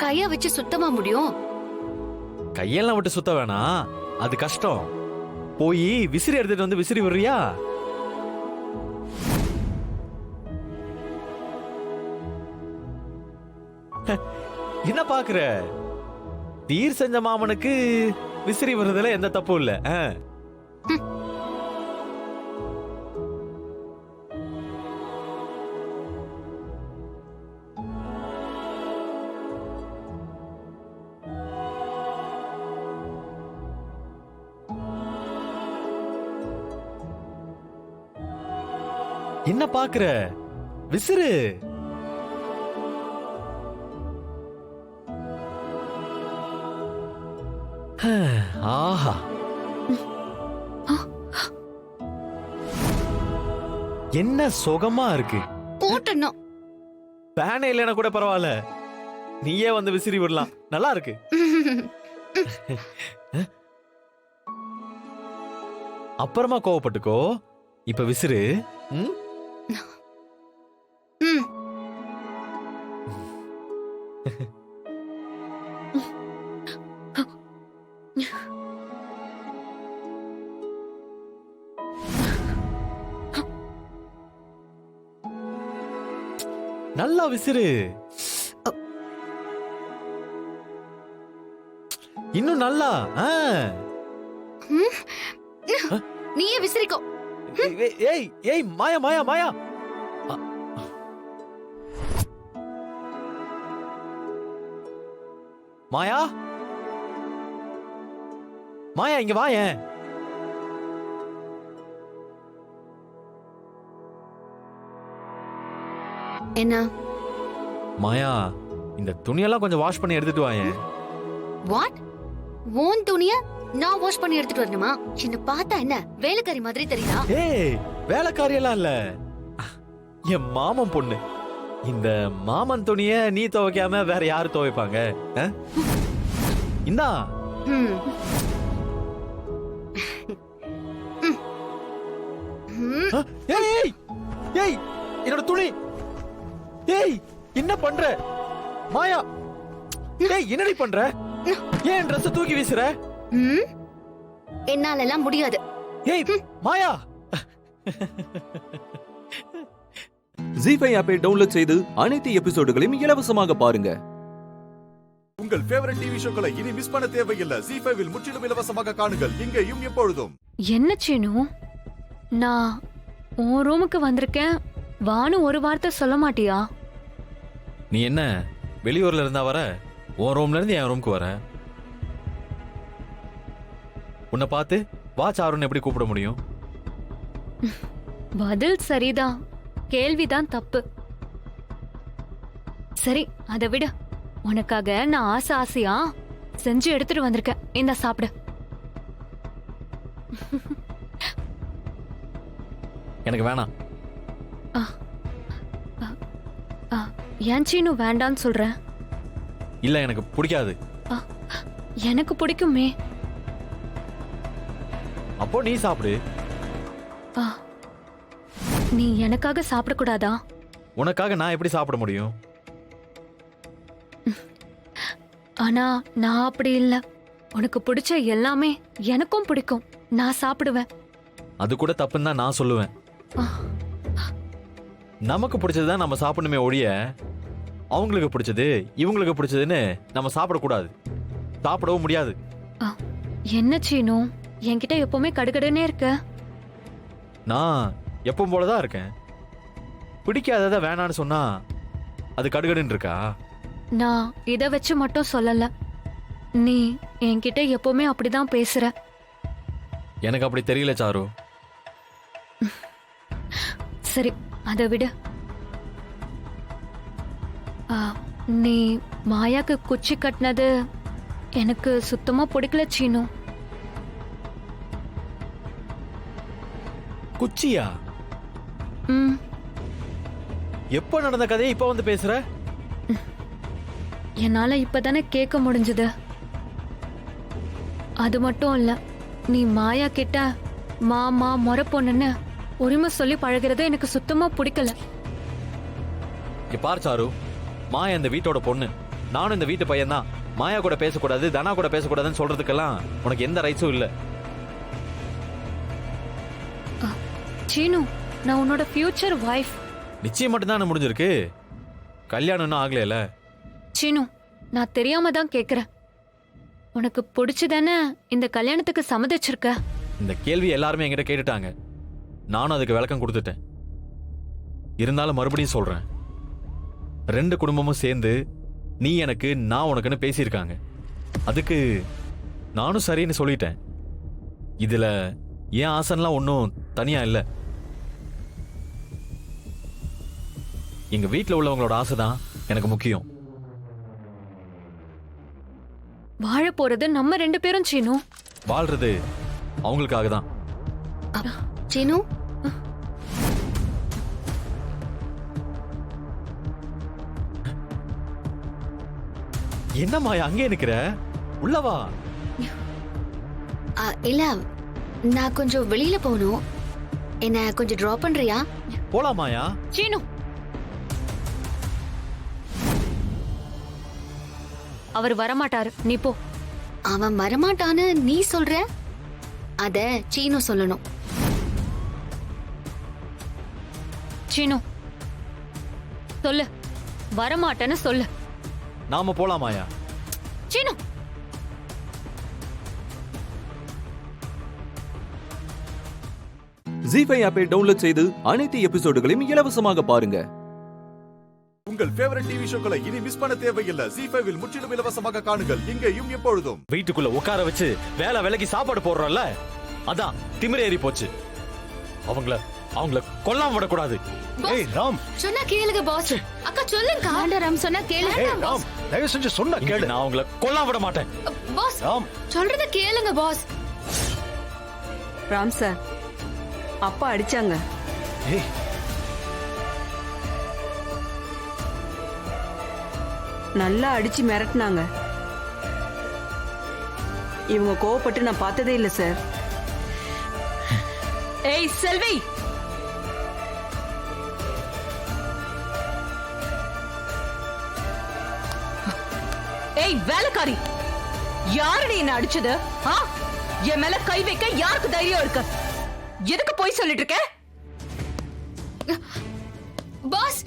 D: கைய வச்சு சுத்தமா முடியும்?
M: கையெல்லாம் விட்டு சுத்த வேணாம், அது கஷ்டம். போய் விசிறி எடுத்துட்டு வந்து விசிறி விடுறியா? என்ன பாக்குற? தீர் செஞ்ச மாமனுக்கு விசிறி விடுறதுல எந்த தப்பும் இல்ல. என்ன பாக்குற? விசிறு. ஆஹா, என்ன சுகமா இருக்கு.
D: போட்டணும்.
M: ஃபேன் இல்லைன்னா கூட பரவாயில்ல, நீயே வந்து விசிறி விடலாம். நல்லா இருக்கு. அப்புறமா கோவப்பட்டுக்கோ, இப்ப விசிறு. நல்லா விசிறு. இன்னும் நல்லா.
D: நீயே விசிறிக்கோ.
M: ஏய் ஏய், மாயா மாயா மாயா. மாயா மாயா, இங்க வாயேன்.
D: என்ன
M: மாயா, இந்த துணியெல்லாம் கொஞ்சம் வாஷ் பண்ணி எடுத்துட்டு வாயேன்.
D: வாட்? ஓன் துணிய நான் வாஷ் பண்ணி எடுத்துட்டு வரணுமா? என்ன பார்த்தா என்ன வேலைக்காரி மாதிரி தெரியுதா?
M: ஏய், வேலைக்காரி எல்லாம் இல்ல, என் மாமன் பொண்ணு. இந்த மாமன் துணிய நீ துவைக்காம வேற யாரு துவைப்பாங்க? இந்தா. ஏய் ஏய், என்னோட துணி. ஏய், என்ன பண்ற மாயா? ஏய், என்னடி பண்ற? ஏன் ட்ரெஸ் தூக்கி வீசுற?
D: என்னால எல்லாம் முடியாது.
M: ஏய் மாயா.
E: ஜி5 ஆப்பை டவுன்லோட் செய்து அனைத்து எபிசோடுகளையும் இலவசமாக பாருங்க.
A: உங்கள் ஃபேவரட் டிவி ஷோக்களை இனி மிஸ் பண்ண தேவையில்லை. ஜி5 இல் முற்றிலும் இலவசமாக காணுங்கள் இங்கேயும் எப்பொழுதும்.
I: என்ன சீனு, நான் உன் ரூமுக்கு வந்திருக்கேன், வானு ஒரு வார்த்தை சொல்ல மாட்டியா?
M: நீ என்ன வெளியூர்ல இருந்தா வர? உன் ரூம்ல இருந்து என் ரூமுக்கு வர. உன்னை பார்த்து வா சாருன்னு எப்படி கூப்பிட முடியும்?
I: பதில் சரிதான், கேள்விதான் தப்பு. சரி, அதை விட. உனக்காக நான் ஆசை ஆசையா செஞ்சு எடுத்துட்டு வந்திருக்கேன். இந்த சாப்பிடு.
M: எனக்கு வேணாம்.
I: ஏன் சீனு வேண்டான்னு சொல்ற?
M: இல்ல, எனக்கு பிடிக்காது.
I: எனக்கு பிடிக்குமே.
M: அப்போ நீ சாப்பிடு.
I: நீ எனக்காக சாப்பிடக்கூடாதா?
M: உனக்காக நான் எப்படி சாப்பிட முடியும்?
I: ஆனா நான் அப்படி இல்ல. உனக்கு பிடிச்ச எல்லாமே எனக்கும் பிடிக்கும். நான் சாப்பிடுவேன்.
M: அது கூட தப்புன்னு தான் நான் சொல்லுவேன். நமக்கு பிடிச்சதுதான் நம்ம சாப்பிடணுமே ஒழிய அவங்களுக்கு பிடிச்சது இவங்களுக்கு பிடிச்சதுன்னு நம்ம சாப்பிடக்கூடாது. சாப்பிடவும் முடியாது.
I: என்ன சீனு, என்கிட்ட எப்பவுமே கடுகடுன்னே இருக்க.
M: நான் எப்பவும் போலதான் இருக்கேன். பிடிக்காதத வேணான்னு சொன்னா அது கடுகடுன்னு இருக்கா?
I: நான் இத வச்சு மட்டும் சொல்லல. நீ என்கிட்ட எப்பவுமே அப்படிதான் பேசுற.
M: எனக்கு அப்படி தெரியல சாரு.
I: சரி, அதை விடு. நீ மாயாக்கு குச்சி கட்டினது எனக்கு சுத்தமா பிடிக்கல சீனு.
M: குச்சியா? எப்ப நடந்த கதையை இப்ப வந்து பேசுற?
I: என்னால இப்பதானே கேட்க முடிஞ்சது. அது மட்டும் இல்ல, நீ மாயா கிட்ட மாமா முறை பொண்ணுன்னு உரிமை சொல்லி பழகிறது எனக்கு சுத்தமா பிடிக்கல.
M: பார் சாரு, மாயா இந்த வீட்டோட பொண்ணு, நானும் இந்த வீட்டு பையன் தான். மாயா கூட பேசக்கூடாது, தனா கூட பேசக்கூடாதுன்னு சொல்றதுக்கெல்லாம் உனக்கு எந்த ரைட்ஸும் இல்ல.
I: சீனு, நான் உன்னோட ஃபியூச்சர் வைஃப்.
M: நிச்சயம் மட்டும்தான் முடிஞ்சிருக்கு, கல்யாணம் இன்னும் ஆகலையில.
I: சீனு, நான் தெரியாம தான் கேக்குறேன். உனக்கு பிடிச்சதானே இந்த கல்யாணத்துக்கு சம்மதிச்சிருக்க?
M: இந்த கேள்வி எல்லாருமே என்கிட்ட கேட்டுட்டாங்க. நானும் அதுக்கு விளக்கம் கொடுத்துட்டேன். இருந்தாலும் மறுபடியும் சொல்றேன், ரெண்டு குடும்பமும் சேர்ந்து நீ எனக்கு நான் உனக்குன்னு பேசியிருக்காங்க. அதுக்கு நானும் சரின்னு சொல்லிட்டேன். இதுல என் ஆசைலாம் ஒன்றும் தனியா இல்லை. எங்க வீட்டில் உள்ளவங்களோட ஆசை தான் எனக்கு முக்கியம்.
I: வாழ போறது நம்ம ரெண்டு பேரும் சீனு.
M: வாழ்றது அவங்களுக்காக தான்.
D: சீனு,
M: என்ன மாயா அங்கே நிக்கிற? உள்ளவா.
D: இல்ல, நான் கொஞ்சம் வெளியில போகணும். என்ன கொஞ்சம் டிராப் பண்றியா?
M: போலாமாயா?
I: சீனு, அவர் வரமாட்டாரு, நீ போ.
D: அவன் வரமாட்டான்னு நீ சொல்ற? அத சீனு சொல்லணும்.
I: சீனு, சொல்லு, வரமாட்டேன்னு சொல்லு.
M: நாம போலாமாயா?
I: சீனு,
E: ஜீ5 ஆப்பை டவுன்லோட் செய்து அனைத்து எபிசோடுகளையும் இலவசமாக பாருங்க.
A: உங்கள் ஃபேவரட் டிவி ஷோக்களை இனி மிஸ் பண்ண தேவையில்லை. ஜீ5 முற்றிலும் இலவசமாக காணுங்கள், இங்கேயும் எப்பொழுதும்.
M: வீட்டுக்குள்ள உட்கார வச்சு வேலை விலைக்கு சாப்பாடு போடுறோம்ல, அதான் திமிர ஏறி போச்சு. அவங்கள கொல்லாம விடக்கூடாது.
P: ஏய் ராம்,
J: சொன்னா கேளுங்க பாஸ். அக்கா சொல்லுங்க. ராம் சொன்னா கேளுங்க.
P: ஏய் ராம், தயவு செஞ்சு சொன்னா கேளு.
M: நான் அவங்கள கொல்லாம விட மாட்டேன்.
J: பாஸ்,
P: ராம்
J: சொல்றத கேளுங்க பாஸ்.
U: ராம் சார், அப்பா அடிச்சாங்க.
P: ஏய்,
U: நல்லா அடிச்சு மிரட்டினாங்க. இவங்க கோவப்பட்டு நான் பார்த்ததே இல்லை சார். ஏய் செல்வி, ஏய் வேலைக்காரி, யாருடி என்ன அடிச்சது? என் மேல கை வைக்க யாருக்கு தைரியம் இருக்கு? எதுக்கு போய் சொல்லிட்டு இருக்க?
J: பாஸ்,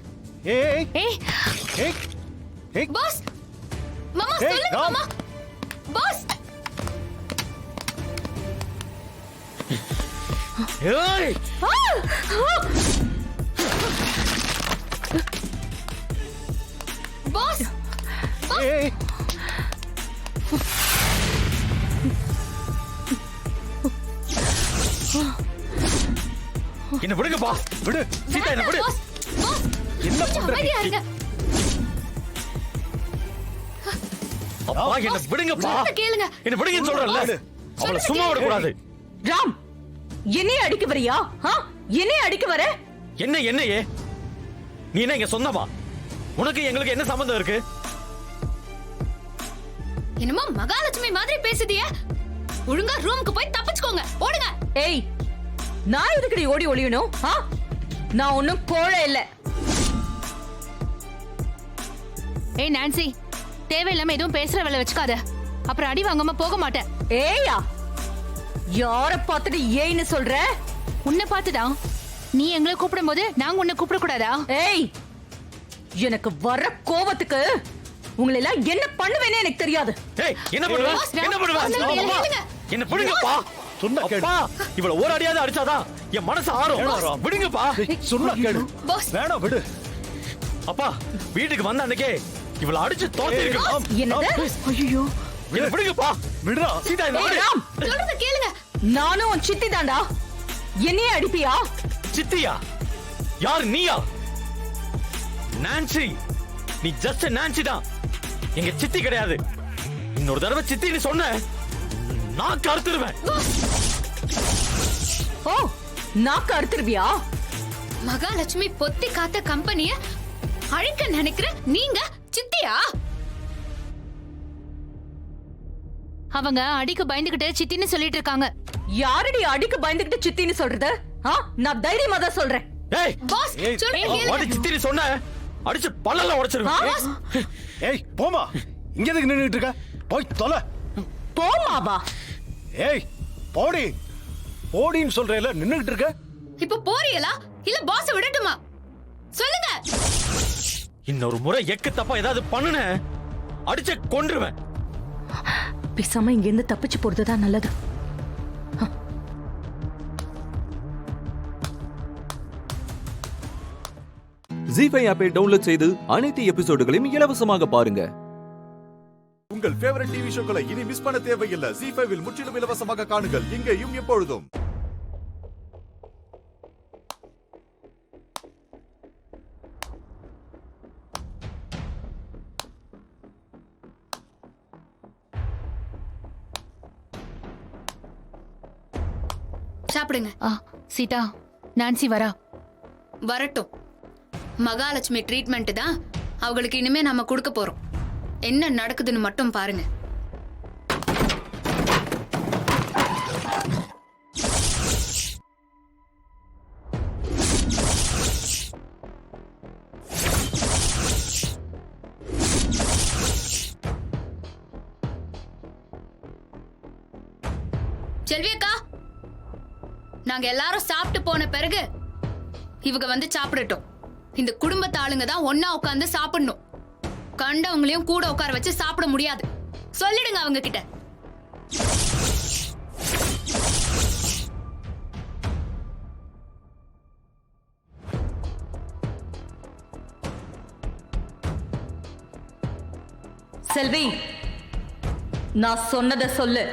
P: ஏய்
J: ஏய்
P: ஏய் ஏய்
J: பாஸ், மாமா
P: ஏய்,
J: சொல்லுங்க
P: ராம்.
J: மாமா. பாஸ்,
M: ஏய்
J: பாஸ்,
P: ஏய்
M: என்ன விடுங்கப்பா, விடு சீதா, என்ன விடு.
J: பாஸ், பாஸ்,
P: என்ன பண்ற?
J: அமைதியா இருங்க.
M: அப்பா என்ன விடுங்கப்பா,
J: சொல்றத கேளுங்க.
M: என்ன விடுங்கன்னு சொல்றேன்ல. அவளை சும்மா விட கூடாது.
U: ராம், என்னைய அடிக்க வரியா? என்னைய அடிக்க வர?
M: என்னையே நீ என்ன இங்க சொந்தமா? உனக்கு எங்களுக்கு என்ன சம்பந்தம் இருக்கு?
J: என்னமோ மகாலட்சுமி மாதிரி பேசுதியே. ஒழுங்கா ரூமுக்கு போய் தப்பிச்சுக்கோங்க, ஓடுங்க.
U: ஏய், நான் எதுக்கடி ஓடி ஒளியணும்? நான் ஒன்னும் கோழை இல்ல.
J: ஏய் நான்சி, தேவையில்லாம எதுவும் பேசுற வேலை வச்சுக்காத. அப்புறம் அடி வாங்காம போக மாட்டேன்.
U: ஏயா, யார பார்த்துட்டு ஏன்னு சொல்ற?
J: உன்னை பார்த்துதான். நீ எங்களை கூப்பிடும் போது நாங்க உன்னை கூப்பிட கூடாதா?
U: ஏய், எனக்கு வர கோவத்துக்கு உங்களை எல்லாம் என்ன பண்ணுவேன்னு எனக்கு தெரியாது.
M: ஏய், என்ன பண்ணுவ? என்ன பண்ணுவ? என்ன விடுங்கப்பா. சொன்னா கேளு. இவள ஒரு அடியாவது அடிச்சாதான் என் மனசு ஆறும். விடுங்கப்பா.
P: சொன்னா கேளு. வேணாம் விடு.
M: அப்பா, வீட்டுக்கு வந்த அன்னைக்கே இவள அடிச்சு தோத்திருக்கு.
U: என்னது? ஐயோ,
M: என்ன விடுங்கப்பா.
P: விடுடா.
M: சீதா, என்ன விடு.
J: சொல்றத கேளுங்க.
U: நானும் உன் சித்தி தாண்டா. என்னையே அடிப்பியா?
M: சித்தியா? யார் நீயா? நான்சி. நீ ஜஸ்ட் நான்சி தான். எங்க சித்தி கிடையாது. இன்னொரு தடவை சித்தி நீ சொன்ன நாக்கு அறுத்துருவேன்.
U: ஓ, நாக்கு அறுத்துருவியா?
J: மகாலட்சுமி பொத்தி காத்த கம்பெனிய அழிக்க நினைக்கிற நீங்க சித்தியா? அவங்க அடிக்கு பயந்துகிட்டு சித்தின்னு சொல்லிட்டு இருக்காங்க.
U: யாரடி அடிக்கு பயந்துகிட்டு சித்தின்னு சொல்றது? நான் தைரியமா தான் சொல்றேன்.
M: ஏய்
J: பாஸ், சொல்றேன் கேளுங்க.
M: சித்தின்னு சொன்ன அடிச்சு பல்லல உடைச்சிருவேன்.
P: ஏய் போமா, இங்க எதுக்கு நின்னுட்டு இருக்க? போய் தொலை.
U: போமாவா?
P: ஏய் போடி. போடின்னு சொல்றேல, நின்னுட்டு இருக்க.
J: இப்ப போறீங்களா இல்ல பாஸ் விடட்டுமா? சொல்லுங்க.
M: இன்னொரு முறை எக்கு தப்பா ஏதாவது பண்ணுன அடிச்சு கொன்றுவேன்.
U: பேசாம இங்க இருந்து தப்பிச்சு போறதுதான் நல்லது.
E: ஜீ5 ஆப்பை டவுன்லோட் செய்து அனைத்து எபிசோடுகளையும் இலவசமாக பாருங்க.
A: உங்கள் ஃபேவரட் டிவி ஷோக்களை இனி மிஸ் பண்ண தேவையில்லை. ஜீ5 முற்றிலும் இலவசமாக காணுங்கள், இங்கேயும் எப்பொழுதும்.
J: சாப்பிடுங்க. சீதா, நான்சி வரா. வரட்டும். மகாலட்சுமி ட்ரீட்மெண்ட் தான் அவங்களுக்கு இனிமே நாம கொடுக்க போறோம். என்ன நடக்குதுன்னு மட்டும் பாருங்க. செல்வி அக்கா, நாங்க எல்லாரும் சாப்பிட்டு போன பிறகு இவங்க வந்து சாப்பிடட்டும். இந்த குடும்பத்து ஆளுங்க தான் ஒன்னா உட்கார்ந்து சாப்பிடணும். கண்டவங்களையும் கூட உட்கார வச்சு சாப்பிட முடியாது. சொல்லிடுங்க அவங்க கிட்ட.
U: செல்வி, நான் சொன்னதை சொல்லு.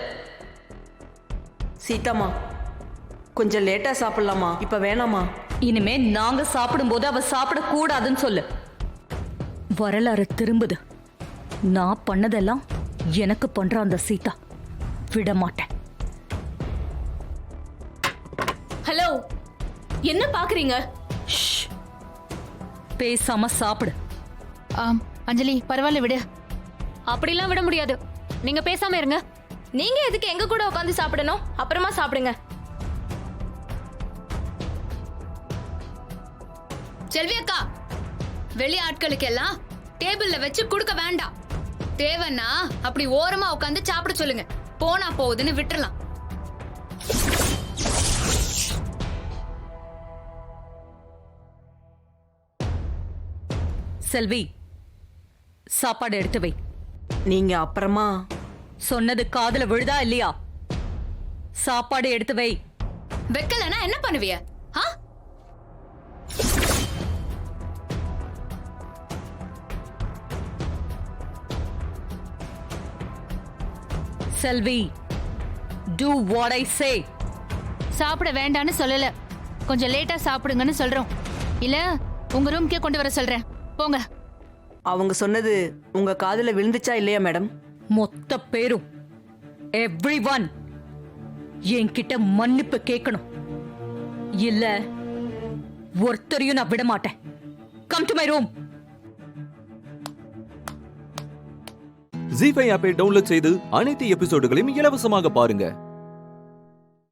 F: சீதாமா, கொஞ்சம் லேட்டா சாப்பிடலாமா? இப்ப வேணாமா?
U: இனிமே நாங்க சாப்பிடும் போது அவ சாப்பிட கூடாதுன்னு சொல்லு. வரலாறு திரும்புது. நான் பண்ணதெல்லாம் எனக்கு பண்ற அந்த சீதா விட மாட்டேன்.
J: ஹலோ, என்ன பாக்குறீங்க?
U: பேசாம சாப்பிடு.
J: அஞ்சலி, பரவாயில்ல விடு. அப்படிலாம் விட முடியாது. நீங்க பேசாம இருங்க.
C: நீங்க எதுக்கு எங்க கூட உட்காந்து சாப்பிடணும்? அப்புறமா சாப்பிடுங்க.
J: செல்வி அக்கா, வெளி ஆட்களுக்கு எல்லாம் டேபிள்ல வச்சு கொடுக்க வேண்டாம். தேவைன்னா அப்படி ஓரமா உட்காந்து சாப்பிட சொல்லுங்க. போனா போகுதுன்னு விட்டுறலாம்.
U: செல்வி, சாப்பாடு எடுத்து வை.
F: நீங்க அப்புறமா
U: சொன்னது காதுல விழுதா இல்லையா? சாப்பாடு எடுத்து வை.
J: வெக்கலனா என்ன பண்ணுவிய?
U: செல்வி, do what I say.
J: சாப்பிட வேண்டான்னு சொல்லல. கொஞ்சம் லேட்டா சாப்பிடுங்கன்னு சொல்றோம். இல்ல உங்க ரூம்க்கே கொண்டு வர சொல்றேன். போங்க.
F: அவங்க சொன்னது உங்க காதுல விழுந்துச்சா இல்லையா மேடம்?
U: மொத்த பேரும் எவ்ரிஒன் என்கிட்ட மன்னிப்பு கேட்கணும். இல்ல ஒருத்தரையும் நான் விட மாட்டேன். Come to my room.
E: ஜீ5 ஆப்பை டவுன்லோட் செய்து அனைத்து எபிசோடுகளையும் இலவசமாக பாருங்க.